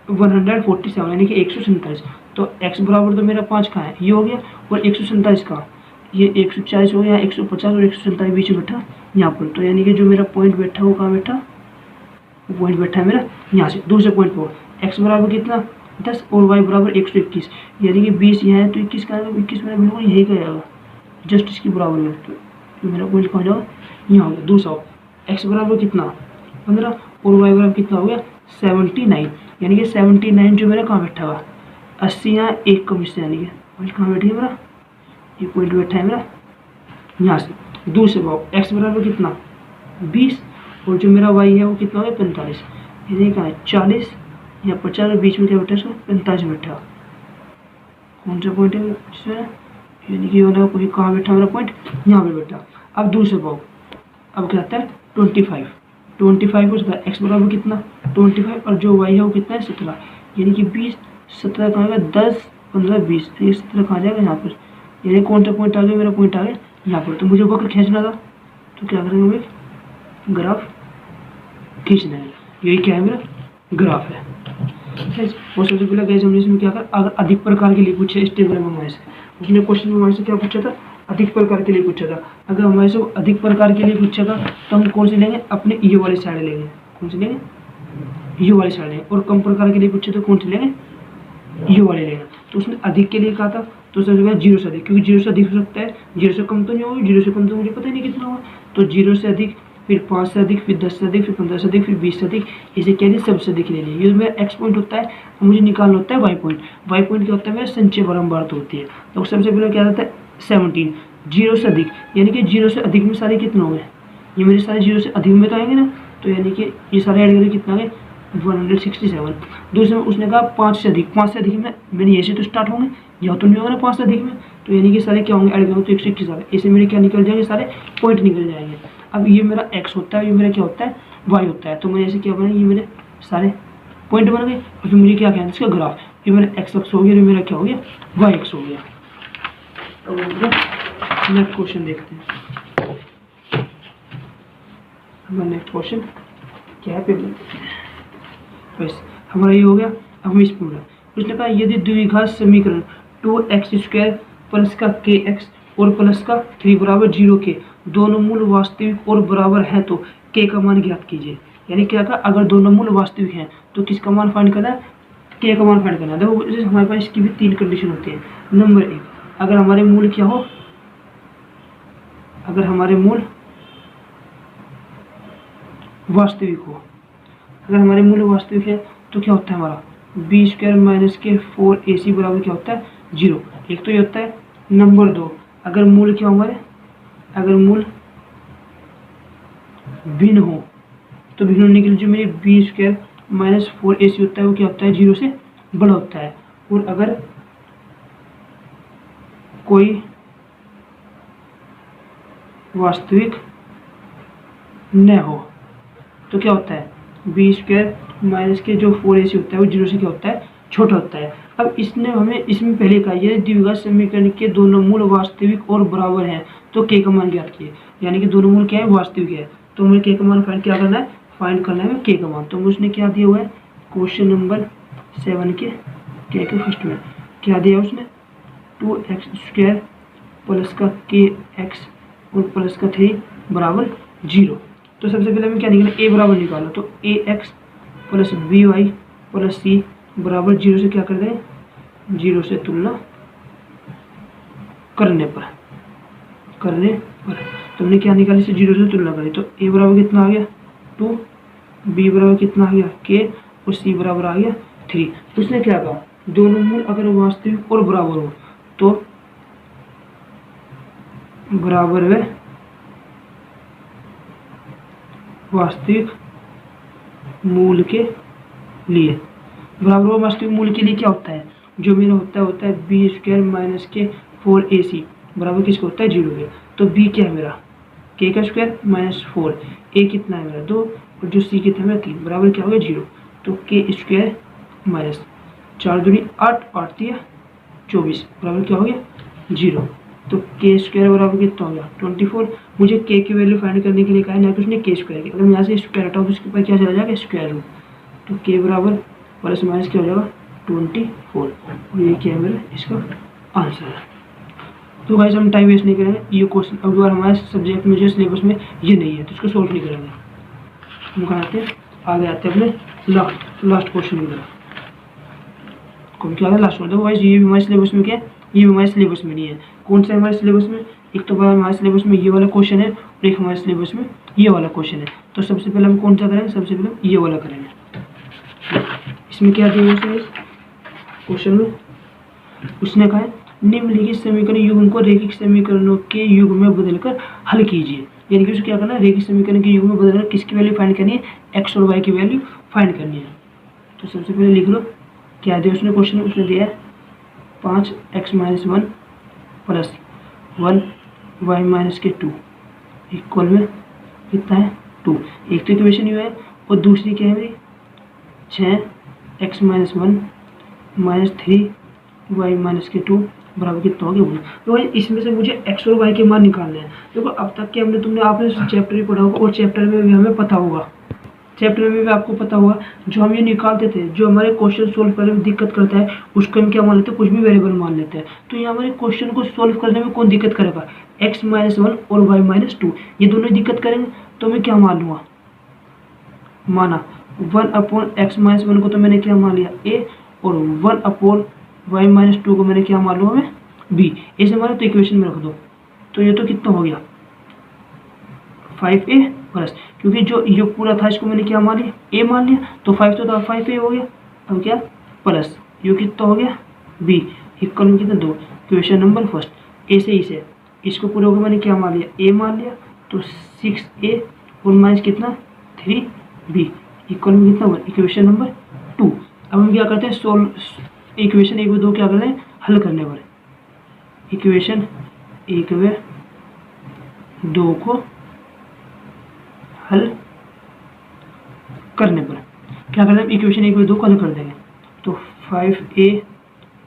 147 यानी कि 147। तो x बराबर तो मेरा 5 का है, ये हो गया, और 147 का ये 140 हो गया, 150 और 147 बीच में बैठा यहाँ पर। तो यानी कि जो मेरा पॉइंट बैठा वो कहाँ बैठा, वो पॉइंट बैठा है मेरा यहाँ से। दूसरे पॉइंट पर x बराबर कितना 10 और y बराबर 121, यानी कि 20 यहाँ है तो 21 का 21 मेरा बिल्कुल यही का जाएगा, जस्ट इसकी बराबर में। तो मेरा पॉइंट कहाँ जाएगा यहाँ हो गया। दूसरा x बराबर कितना 15 और y बराबर कितना हो गया 79, यानी कि 79 जो मेरा कहाँ बैठा हुआ 80 यहाँ एक कम इससे, यानी कि पॉइंट कहाँ बैठी है मेरा, ये पॉइंट बैठा है मेरा यहाँ से। दूसरे भाव x बराबर कितना 20 और जो मेरा y है वो कितना हो गया 45, यानी कहाँ है 40 या 50 और बीच में क्या बैठा है 45 बैठा। कौन सा पॉइंट है इसमें, यानी कि वाला कोई कहाँ बैठा मेरा पॉइंट यहाँ पे बैठा। अब दूसरे भाव अब क्या आता है 25 हो सकता है x बराबर कितना 25 और जो y है वो कितना है 17, यानी कि 20 17 कहाँ गया 10 15 20, ये 17 कहाँ जाएगा यहाँ पर, यानी कौन सा पॉइंट आ गया मेरा पॉइंट आ गया यहाँ पर। तो मुझे वक्र खींचना था, तो क्या करेंगे भाई ग्राफ खींचना है, यही क्या है मेरा ग्राफ है। और सबसे पहले गैस हमने इसमें क्या कर, अगर अधिक प्रकार के लिए पूछे इस टेबल में हमारे से, उसने क्वेश्चन में हमारे से क्या पूछा था अधिक प्रकार के लिए पूछा था। अगर हमारे से अधिक प्रकार के लिए पूछा था तो हम कौन से लेंगे अपने ये वाली साइड लेंगे, कौन से लेंगे ये वाली साइड लेंगे, और कम प्रकार के लिए पूछे तो कौन से लेंगे ये वाले लेंगे। तो उसने अधिक के लिए कहा था तो सबसे पहले 0 से अधिक, क्योंकि 0 से अधिक हो सकता है, 0 से कम तो नहीं होगा, 0 से कम तो मुझे पता ही नहीं कितना होगा। तो 0 से अधिक, फिर 5 से अधिक, फिर 10 से अधिक, फिर 15 से अधिक, फिर 20 से अधिक, इसे क्या है सबसे अधिक ले लिया। ये मेरा x पॉइंट होता है, मुझे निकालना होता है y पॉइंट। y पॉइंट क्या होता है मेरा संचय बारंबार होती है। तो सबसे पहले क्या रहता है 17 0 से अधिक, यानी कि 0 से अधिक में सारे कितने हो गए, ये मेरे सारे 0 से अधिक में तो आएंगे ना, तो यानी कि ये सारे ऐड करके कितना आ गए 167। दूसरे में उसने कहा 5 से अधिक, 5 से अधिक में मेरे ऐसे तो स्टार्ट होंगे, यहाँ तो नहीं होगा ना 5 से अधिक में, तो यानी कि सारे क्या होंगे ऐड करेंगे तो 121 आ गए, ऐसे मेरे क्या निकल जाएंगे सारे पॉइंट निकल जाएंगे। अब ये मेरा x होता है, ये मेरा क्या होता है y होता है, तो मैंने ऐसे क्या बना ये मेरे सारे पॉइंट बन गए। और फिर मुझे क्या कहना है इसका ग्राफ, ये मेरा x अक्ष हो गया, ये मेरा क्या हो गया y अक्ष हो गया। तो नेक्स्ट क्वेश्चन देखते हैं। हमारा नेक्स्ट क्वेश्चन क्या है पेपर, बस हमारा ये हो गया। अब हम इस पर उसने कहा यदि द्विघात समीकरण 2x² प्लस का kx और प्लस का 3 बराबर 0 के दोनों मूल वास्तविक और बराबर हैं तो k का मान ज्ञात कीजिए। यानी क्या था, अगर दोनों मूल वास्तविक हैं तो किसका मान फाइंड करना है, k का मान फाइंड करना है। देखो हमारे पास इसकी भी 3 कंडीशन होती है। नंबर 1, अगर हमारे मूल क्या हो, अगर हमारे मूल वास्तविक हो, अगर हमारे मूल वास्तविक है तो क्या होता है हमारा b² माइनस के 4ac बराबर क्या होता है 0। एक तो ये होता है। नंबर 2, अगर मूल क्या हमारे, अगर मूल भिन्न हो तो भिन्न होने के लिए जो मेरी b² माइनस 4ac होता है वो क्या होता है 0 से बड़ा होता है। और अगर कोई वास्तविक न हो तो क्या होता है b² माइनस के जो 4ac होता है वो 0 से क्या होता है छोटा होता है। अब इसने हमें इसमें पहले कहा यदि द्विघात समीकरण के दोनों मूल वास्तविक और बराबर हैं तो k का मान ज्ञात कीजिए। यानी कि दोनों मूल क्या है, वास्तविक है, तो हमें k का मान फाइंड क्या करना है, फाइंड करना है k का मान। तो उसने क्या दिया हुआ है क्वेश्चन नंबर 7 के k के फर्स्ट में क्या दिया उसने 2x² प्लस का kx और प्लस का 3 बराबर 0। तो सबसे पहले हमें क्या निकालना, a बराबर निकालो। तो ax plus by plus c बराबर 0 से क्या कर दें, 0 से तुलना करने पर तो हमने क्या निकाली, से 0 से तुलना करी। तो a बराबर कितना आ गया 2, b बराबर कितना आ गया k और c बराबर आ गया 3। उसने क्या कहा दोनों मूल अगर वास्तविक और बराबर हो तो बराबर व वास्तविक मूल के लिए, बराबर व वास्तविक मूल के लिए क्या होता है, जो मेरा होता है b² माइनस के 4ac बराबर किसको होता है 0 के। तो b क्या है मेरा k का स्क्वायर माइनस 4, a कितना है मेरा 2 और जो c कितना है मेरा 3 बराबर क्या हो गया 0। तो k² माइनस 4 दूनी 8, 8 दिया 24 बराबर क्या हो गया 0। तो k² बराबर कितना हो गया 24। मुझे k की वैल्यू फाइंड करने के लिए कहा है ना कि उसने k² की, अगर मैं यहाँ से स्क्वायर हटाऊँ तो उसके ऊपर क्या चला जाएगा स्क्वायर रूट। तो k बराबर प्लस माइनस क्या हो जाएगा 24 और ये क्या है मेरा इसका आंसर है। तो गाइस हम टाइम वेस्ट नहीं करेंगे, ये क्वेश्चन अब बार हमारे सब्जेक्ट में जो सिलेबस में ये नहीं है तो इसको सोल्व नहीं करेंगे। हम कहाँ आते हैं, आगे आते हैं अपने लास्ट क्वेश्चन की तरफ। कौन क्या है लास्ट में, देखो गाइस ये भी हमारे सिलेबस में क्या है, ये भी हमारे सिलेबस में नहीं है। कौन सा है हमारे सिलेबस में, एक तो हमारे सिलेबस में ये वाला क्वेश्चन है और एक हमारे सिलेबस में ये वाला क्वेश्चन है। तो सबसे पहले हम कौन सा करेंगे, सबसे पहले हम ये वाला करेंगे। इसमें क्या दिया है क्वेश्चन में, उसने कहा है निम्नलिखित समीकरण युग्म को रेखिक समीकरणों के युग में बदलकर हल कीजिए। यानी कि उसको क्या करना है, रेखिक समीकरण के युग में बदलकर किसकी वैल्यू फाइंड करनी है, एक्स और वाई की वैल्यू फाइंड करनी है। तो सबसे पहले लिख लो क्या दिया उसने क्वेश्चन में, उसने दिया है 5x - 1 प्लस 1 y माइनस के 2 इक्वल में कितना है 2। एक तो इक्वेशन ये है और दूसरी क्या है मेरी 6x - 1 माइनस 3 y माइनस के 2 बराबर कितना हो गया 1। तो भाई इसमें से मुझे x और y के मान निकालने हैं। देखो अब तक के हमने आपने चैप्टर भी पढ़ा होगा और चैप्टर में भी हमें पता होगा, चैप्टर में भी आपको पता होगा जो हम ये निकालते थे, जो हमारे क्वेश्चन सोल्व करने में दिक्कत करता है उसको हम क्या मान लेते हैं, कुछ भी वेरिएबल मान लेते हैं। तो यहाँ हमारे क्वेश्चन को सोल्व करने में कौन दिक्कत करेगा, x - 1 और y - 2 ये दोनों दिक्कत करेंगे। तो मैं क्या मान लूँगा, माना 1/x - 1 को तो मैंने क्या मान लिया a और 1/y - 2 को मैंने क्या मान लूँगा मैं b। ऐसे माना तो इक्वेशन में रख दो। तो ये तो कितना हो गया 5a प्लस, क्योंकि जो ये पूरा था इसको मैंने क्या मान लिया a मान लिया, तो 5 तो था 5a हो गया। अब क्या प्लस ये कितना हो गया b इक्वल में कितना 2। क्वेश्चन नंबर फर्स्ट ऐसे ही से इसको पूरा होगा मैंने क्या मान लिया a मान लिया, तो 6a और माइनस कितना 3b इक्वल में कितना 1। Equation number 2। अब हम क्या करते हैं सोल्व, इक्वेशन 1 व 2 क्या करते हैं हल करने पर, इक्वेशन 1 व 2 को हल करने पर क्या करना है, इक्वेशन 1 व 2 को हल कर देंगे। तो 5a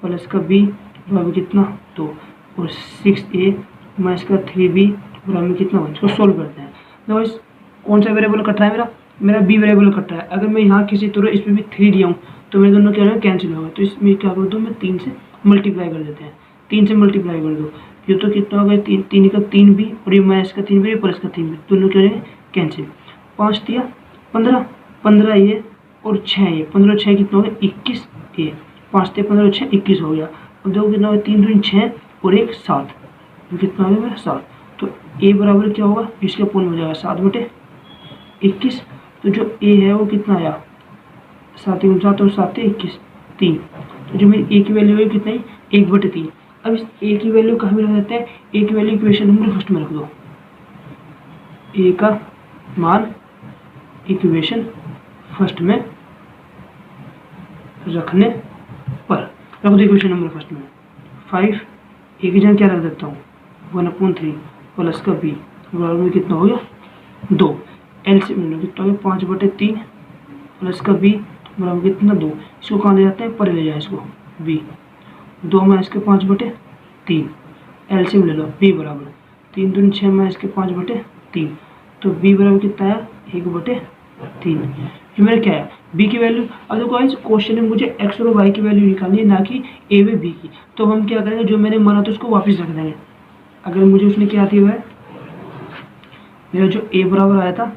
प्लस का b बराबर कितना 2 और 6a माइनस का 3b बराबर कितना 1। इसको सोल्व करते हैं। तो कौन सा वेरिएबल कट रहा है मेरा, मेरा बी वेरिएबल कट रहा है। अगर मैं यहाँ किसी तरह इसमें भी 3 दिया हूँ तो मेरे दोनों क्या होगा, कैंसिल होगा। तो इसमें क्या कर दो, मैं 3 से मल्टीप्लाई कर देते हैं, 3 से मल्टीप्लाई कर दो। ये तो कितना हो गया, 3 का 3 भी और ये माइनस का 3 भी प्लस का 3 भी, दोनों क्या हो जाएंगे कैंसिल। 5 दिया 15, 15 ये और 6 ये, 15 6 कितना हो गया 21 ये, 5 दिया 15 6 21 हो गया। अब देखो कितना हो गया, 3 दूनी 6 और 1 7, तो कितना हो गया मेरा 7। तो ए बराबर क्या होगा, इसके पूर्ण हो जाएगा 7/21। तो जो ए है वो कितना आया, 7 और 7 21 3। तो जो मेरी ए की वैल्यू है कितना है 1/3। अब इस ए की वैल्यू कहाँ में रख देते हैं, ए की वैल्यू इक्वेशन नंबर फर्स्ट में रख दो। ए का मान इक्वेशन फर्स्ट में रखने पर रख दो इक्वेशन नंबर फर्स्ट में 5। ए की जगह क्या रख देता हूँ 1/3 प्लस का बी बराबर में कितना हो गया 2। एलसीएम कितना हो गया 5/3 प्लस का बी बराबर कितना 2। इसको कहाँ ले जाते हैं, पर ले जाए इसको बी, 2 माइनस के 5/3। एलसीएम ले लो, बी बराबर 3 दूनी 6 माइनस के 5/3। तो बी बराबर कितना आया 1/3। ये मेरा क्या है बी की वैल्यू। अब देखो गाइस क्वेश्चन में मुझे एक्स और वाई की वैल्यू निकालनी है, ना कि ए व बी की। तो हम क्या करेंगे, जो मैंने माना था उसको वापस रख देंगे। अगर मुझे उसने क्या दिया है, मेरा जो ए बराबर आया था,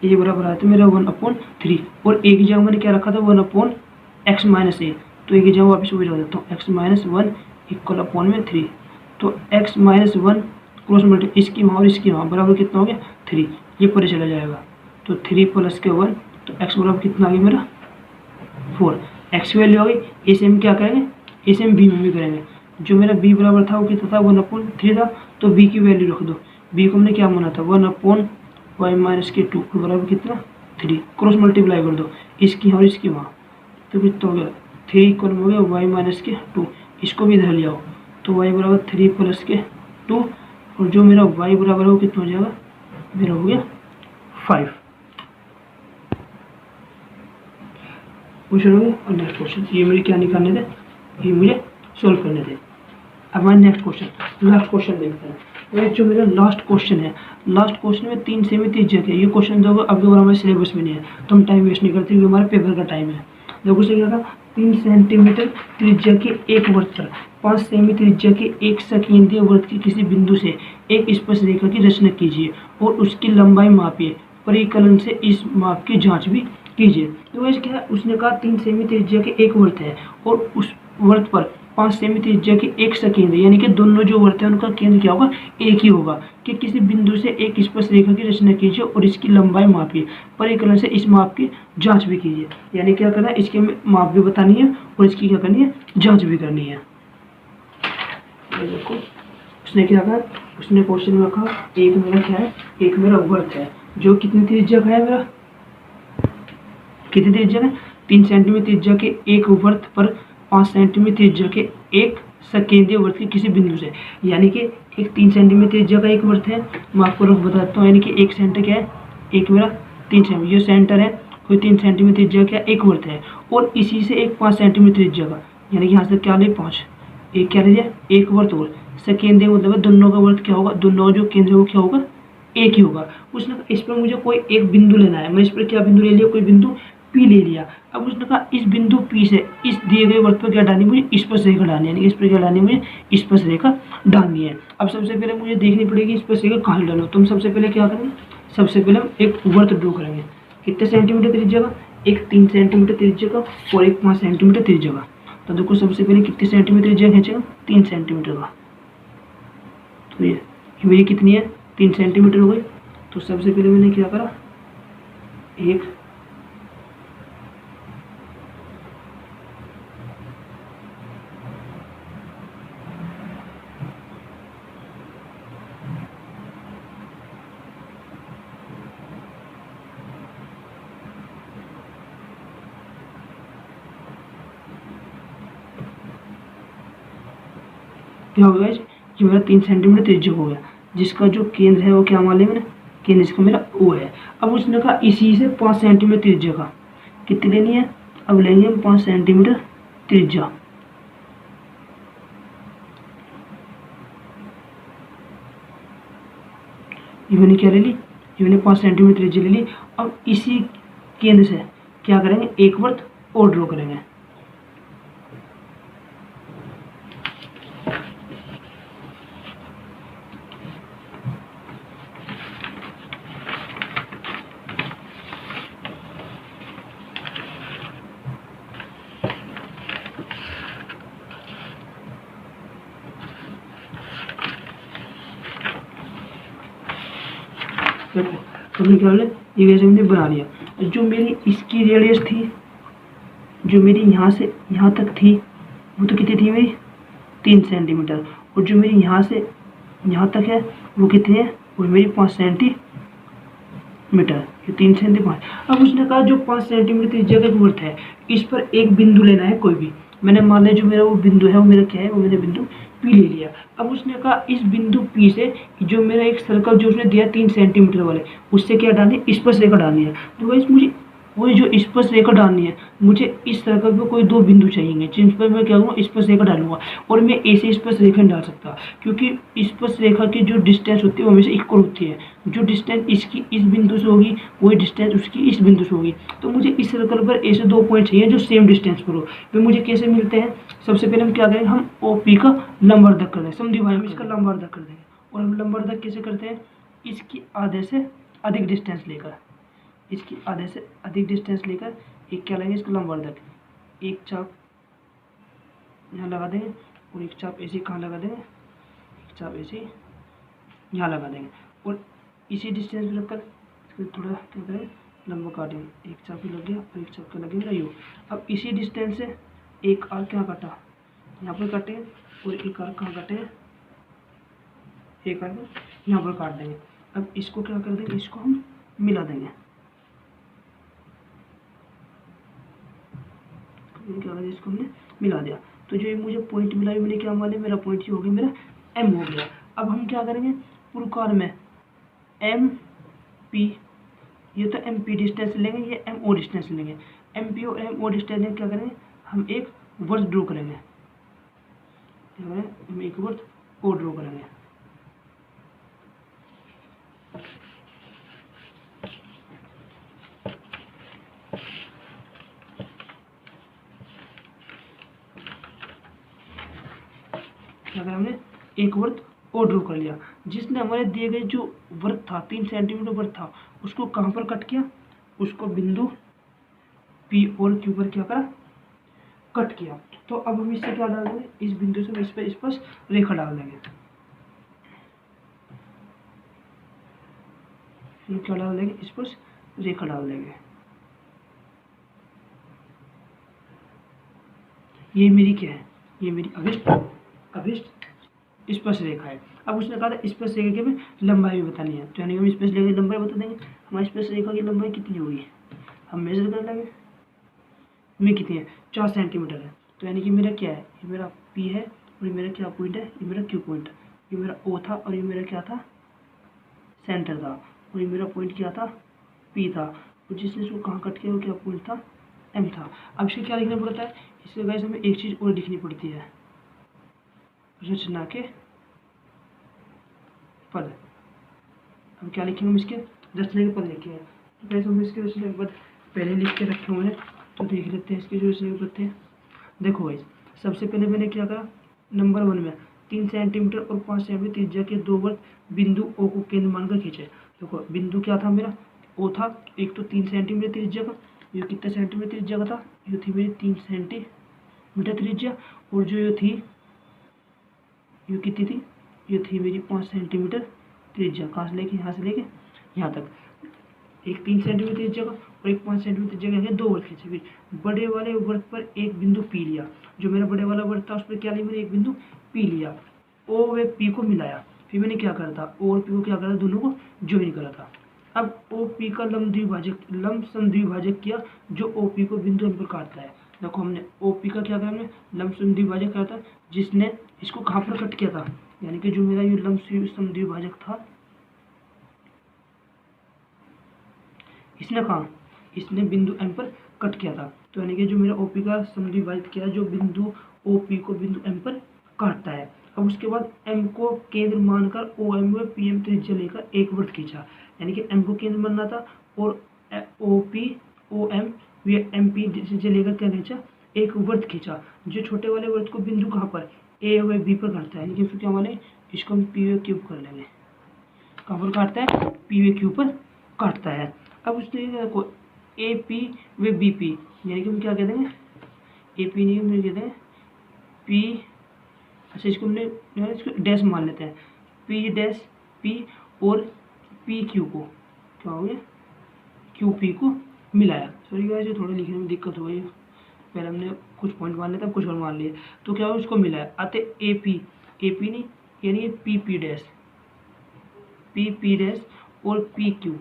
ए बराबर आया था मेरा 1/3 और ए की जगह मैंने क्या रखा था 1/x माइनस ए। तो ए की जगह वापस वही रख देता हूँ x माइनस 1 इक्वल अपॉन में 3। तो x माइनस 1 क्रॉस मल्टी इसकी वहाँ और इसकी वहाँ बराबर कितना हो गया 3, ये पर चला जाएगा। तो 3 प्लस के 1, तो x बराबर कितना आ गया मेरा 4। x की वैल्यू आ गई। ए से हम क्या करेंगे, ए से हम बी में भी करेंगे। जो मेरा b बराबर था वो कितना था 1/3 था। तो b की वैल्यू रख दो। b को हमने क्या माना था 1/y माइनस के 2 बराबर कितना 3। क्रॉस मल्टीप्लाई कर दो इसकी और इसकी वहाँ, तो कितना हो गया 3 इक्वल हो गया y माइनस के 2। इसको भी इधर ले आओ तो y बराबर 3 प्लस के 2 और जो मेरा y बराबर है वो कितना हो जाएगा मेरा हो गया 5। क्वेश्चन हो गया। और नेक्स्ट क्वेश्चन ये मुझे क्या निकालने थे, ये मुझे सोल्व करने थे। अब हमारे नेक्स्ट क्वेश्चन देखते हैं। ये जो मेरा लास्ट क्वेश्चन है, लास्ट क्वेश्चन में 3 सेमी 3 जगह ये क्वेश्चन जो अब जो हमारे सिलेबस में नहीं है तो हम टाइम वेस्ट नहीं करते क्योंकि हमारे पेपर का टाइम है। देखो सही क्या था, 3 सेंटीमीटर त्रिज्या के एक वृत्त पर 5 सेमी त्रिज्या के एक संकेंद्रीय वृत्त के किसी बिंदु से एक स्पर्श रेखा की रचना कीजिए और उसकी लंबाई मापिए, परिकलन से इस माप की जांच भी कीजिए। तो वैसे क्या है, उसने कहा 3 सेमी त्रिज्या के एक वृत्त है और उस वृत्त पर 5 सेमी त्रिज्या के एक सकेंद्र, यानी कि दोनों जो वृत्त है उनका केंद्र क्या होगा एक ही होगा, कि किसी बिंदु से एक स्पर्श रेखा की रचना कीजिए और इसकी लंबाई मापिए, परिकलन से इस माप की जांच भी कीजिए। यानी क्या करना है, इसकी माप भी बतानी है और इसकी क्या करनी है जांच भी करनी है। देखो उसने क्या कहा, उसने क्वेश्चन में कहा एक मेरा क्या है, एक मेरा वृत्त है जो कितनी त्रिज्या का है, मेरा कितनी त्रिज्या है 3 सेंटीमीटर त्रिज्या के एक वृत्त पर 5 सेंटीमीटर त्रिज्या के एक सकेंद्रीय वृत्त के किसी बिंदु से, यानी कि एक 3 सेंटीमीटर त्रिज्या का एक वृत्त है। मैं आपको रफ बताता हूँ, यानी कि एक सेंटर क्या है, एक मेरा 3 सेंटीमीटर ये सेंटर है, कोई 3 सेंटीमीटर त्रिज्या का एक वृत्त है और इसी से एक 5 सेंटीमीटर त्रिज्या का, यानी कि यहाँ से क्या ले 5, एक क्या लीजिए एक वृत्त और सकेंद्रीय मतलब दोनों का वृत्त क्या होगा, दोनों जो केंद्र है वो क्या होगा एक ही होगा। उसने इस पर मुझे कोई एक बिंदु लेना है, मैं इस पर क्या बिंदु ले लिया, कोई बिंदु P ले लिया। अब उसने कहा इस बिंदु P से इस दिए गए वृत्त पर क्या डालनी, मुझे स्पर्श रेखा डालनी है, यानी इस पर क्या डालनी है, मुझे स्पर्श रेखा डालनी है। अब सबसे पहले मुझे देखनी पड़ेगी स्पर्श रेखा कहाँ डालो। तुम सबसे पहले क्या करेंगे, सबसे पहले हम एक वृत्त ड्रॉ करेंगे, कितने सेंटीमीटर त्रिज्या का, एक 3 सेंटीमीटर त्रिज्या का और एक 5 सेंटीमीटर त्रिज्या का। तो देखो सबसे पहले कितने सेंटीमीटर त्रिज्या खींचेगा 3 सेंटीमीटर का, तो ये मेरी कितनी है 3 सेंटीमीटर हो गई। तो सबसे पहले मैंने क्या करा, एक क्या हो गया, ये मेरा 3 सेंटीमीटर त्रिज्या हो गया, जिसका जो केंद्र है वो क्या मान लिया मैंने, केंद्र इसका मेरा O है। अब उसने कहा इसी से 5 सेंटीमीटर त्रिज्या का कितनी लेनी है, अब लेंगे हम 5 सेंटीमीटर त्रिज्या। ये मैंने क्या ले ली ये मैंने 5 सेंटीमीटर त्रिज्या ले ली। अब इसी केंद्र से क्या करेंगे, एक वृत्त और ड्रॉ करेंगे। देखो हमने क्या बोले, ये वैसे हमने बना लिया। जो मेरी इसकी रेडियस थी, जो मेरी यहाँ से यहाँ तक थी, वो तो कितनी थी मेरी 3 सेंटीमीटर, और जो मेरी यहाँ से यहाँ तक है वो कितनी है, वो मेरी 5 सेंटीमीटर, ये 3 सेंटीमीटर। अब उसने कहा जो 5 सेंटीमीटर इस जगह की वृत्त है, इस पर एक बिंदु लेना है कोई भी। मैंने मान लिया जो मेरा वो बिंदु है, वो मेरा क्या है, वो मैंने बिंदु पी ले लिया। अब उसने कहा इस बिंदु पी से जो मेरा एक सर्कल जो उसने दिया 3 सेंटीमीटर वाले, उससे क्या डालनी है, स्पर्श रेखा डालनी है। तो गाइस मुझे वही जो स्पर्श रेखा डालनी है, मुझे इस सर्कल पे कोई 2 बिंदु चाहिए, जिन पर मैं क्या करूँगा, स्पर्श रेखा डालूंगा। और मैं ऐसे स्पर्श रेखा नहीं डाल सकता, क्योंकि स्पर्श रेखा की जो डिस्टेंस होती है वो हमेशा इक्वल होती है। जो डिस्टेंस इसकी इस बिंदु से होगी, वही डिस्टेंस उसकी इस बिंदु से होगी। तो मुझे इस सर्कल पर ऐसे 2 पॉइंट चाहिए जो सेम डिस्टेंस पर हो। वे मुझे कैसे मिलते हैं, सबसे पहले हम क्या करेंगे, हम OP का लंबवर्धक कर देंगे, समद्विभाजक इसका लंबवर्धक कर देंगे। और हम लंबवर्धक कैसे करते हैं, इसकी आधे से अधिक डिस्टेंस लेकर, इसकी आधे से अधिक डिस्टेंस लेकर एक क्या लेंगे, इसका लंबवर्धक, एक चाप यहाँ लगा देंगे और एक चाप ऐसे कहाँ लगा देंगे, एक चाप ऐसे यहाँ लगा देंगे। और इसी डिस्टेंस पर रखकर इसको थोड़ा क्या करें, लंबा काटेंगे, एक चाप ही लग गया और एक चाप का लगेगा यू। अब इसी डिस्टेंस से एक आर्क क्या काटा, यहाँ पर काटेंगे, और एक आर्क कहाँ काटेंगे, एक आर्क यहाँ पर काट देंगे। अब इसको क्या कर देंगे, इसको हम मिला देंगे। क्या करें, इसको हमने मिला दिया। तो जो ये मुझे पॉइंट मिला, ये मैंने क्या मान लिया, मेरा पॉइंट ये हो गया, मेरा M हो गया। अब हम क्या करेंगे, पुरकार में MP, ये तो MP डिस्टेंस लेंगे, ये MO डिस्टेंस लेंगे। MP और MO डिस्टेंस लेंगे, क्या करेंगे, हम एक वृत्त ड्रॉ करेंगे, क्या करें, हम एक वृत्त और ड्रॉ करेंगे। अगर हमने एक वृत्त और ड्रॉ कर लिया, जिसने हमारे दिए गए जो वृत्त था 3 सेंटीमीटर वृत्त था, उसको कहाँ पर कट किया, उसको बिंदु P और Q पर क्या करा, कट किया। तो अब हम इससे क्या डाल देंगे, इस बिंदु से इस पर स्पर्श रेखा डाल देंगे। क्या डाल देंगे, स्पर्श रेखा डाल देंगे। ये मेरी क्या है, ये मेरी अभिष्ट स्पर्श रेखा है। अब उसने कहा था स्पर्श रेखा की हमें लंबाई भी बतानी है, तो यानी हम स्पर्श रेखा की लंबाई बता देंगे। हमारी स्पर्श रेखा की लंबाई कितनी होगी, हम मेजर कर लेंगे, में कितनी है, 4 सेंटीमीटर है। तो यानी कि मेरा क्या है, ये मेरा P है और ये मेरा क्या पॉइंट है, ये मेरा Q पॉइंट है। ये मेरा O था और ये मेरा क्या था, सेंटर था, और ये मेरा पॉइंट क्या था, P था। और जिसने इसको कहाँ कट किया वो क्या पॉइंट था, M था। अब इसको क्या लिखना पड़ता है, इसके वजह से हमें एक चीज़ और लिखनी पड़ती है, रचना के पद। हम क्या लिखेंगे, हम इसके रचना के पद लिखे हैं। तो कैसे हम इसके रचना के पद पहले लिख के रखे हुए हैं, तो देख लेते हैं इसके जो रचना के पद थे। देखो भाई, सबसे पहले मैंने क्या करा, नंबर 1 में 3 सेंटीमीटर और 5 सेंटीमीटर त्रिज्या के 2 वृत्त बिंदु O को केंद्र मानकर खींचे। देखो बिंदु क्या था मेरा, O था, एक तो 3 सेंटीमीटर त्रिज्या का, ये कितने सेंटीमीटर त्रिज्या का था, ये थी मेरी 3 सेंटीमीटर त्रिज्या, और जो ये थी, ये कितनी थी, ये थी मेरी 5 सेंटीमीटर त्रिज्या। कहाँ से लेके, यहाँ से लेके यहाँ तक, एक 3 सेंटीमीटर त्रिज्या का और एक 5 सेंटीमीटर त्रिज्या का, 2 वृत्त खींचे। फिर बड़े वाले वृत्त पर एक बिंदु P लिया, जो मेरा बड़े वाला वृत्त था उस पर क्या लिया, मैंने एक बिंदु P लिया, O व P को मिलाया। फिर मैंने क्या करा था, O और P को क्या करा, दोनों को ज्वाइन करा था। अब OP का लंब समद्विभाजक किया, जो OP को बिंदु M पर काटता है। देखो हमने OP का क्या करा, हमने लंब समद्विभाजक करा था, जिसने इसको कहाँ पर कट किया था, यानी कि जो मेरा ये लंब समद्विभाजक था, इसने कहा, इसने बिंदु M पर कट किया था। तो यानी कि जो मेरा OP का समद्विभाजित किया, जो बिंदु OP को बिंदु M पर काटता है। अब उसके बाद M को केंद्र मानकर OM व PM त्रिज्या लेकर एक वृत्त खींचा। यानी कि एम को केंद्र बनना था, और O P O M M P से लेकर क्या खींचा, एक वृत्त खींचा। जो छोटे वाले वृत्त को बिंदु कहाँ पर, ए व बी पर काटता है, यानी कि फिर क्या वाले, इसको हम पी व क्यू कर लेंगे। कहाँ पर काटता है, पी व क्यू पर काटता है। अब उसने देखो ए पी व बी पी, यानी कि हम क्या कह देंगे, ए पी नहीं हम कह देंगे पी, अच्छा इसको हमने इसको डैश मान लेते हैं, पी डैश पी और पी क्यू को क्या हो गया, क्यू पी को मिलाया। सॉरी गाइस, थोड़ा लिखने में दिक्कत हो गई, पहले हमने कुछ पॉइंट मान लिया था, कुछ और मान लिए, तो क्या हो उसको मिलाया। आते ए पी नहीं, यानी पी पी डैश और पी क्यू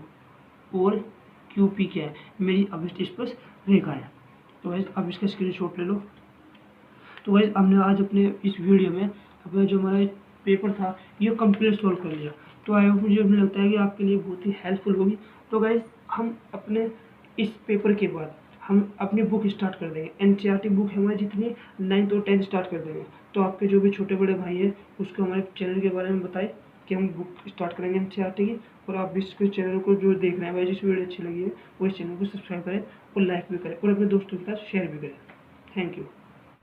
और क्यू पी क्या है, मेरी अभिष्ट स्पर्श रेखा है। तो गाइस अब इसका स्क्रीनशॉट ले लो। तो गाइस हमने आज अपने इस वीडियो में अपना जो हमारा पेपर था ये कंप्लीट सॉल्व कर लिया। तो आई होप, मुझे लगता है कि आपके लिए बहुत ही हेल्पफुल होगी। तो गाइस हम अपने इस पेपर के बाद हम अपनी बुक स्टार्ट कर देंगे, एनसीईआरटी बुक है हमारी जितनी 9th और 10th स्टार्ट कर देंगे। तो आपके जो भी छोटे बड़े भाई हैं उसको हमारे चैनल के बारे में बताएं कि हम बुक स्टार्ट करेंगे एनसीईआरटी की। और आप भी इसके चैनल को जो देख रहे हैं भाई, जिस वीडियो अच्छी लगी है वो इस चैनल को सब्सक्राइब करें और लाइक भी करें और अपने दोस्तों के साथ शेयर भी करें। Thank you.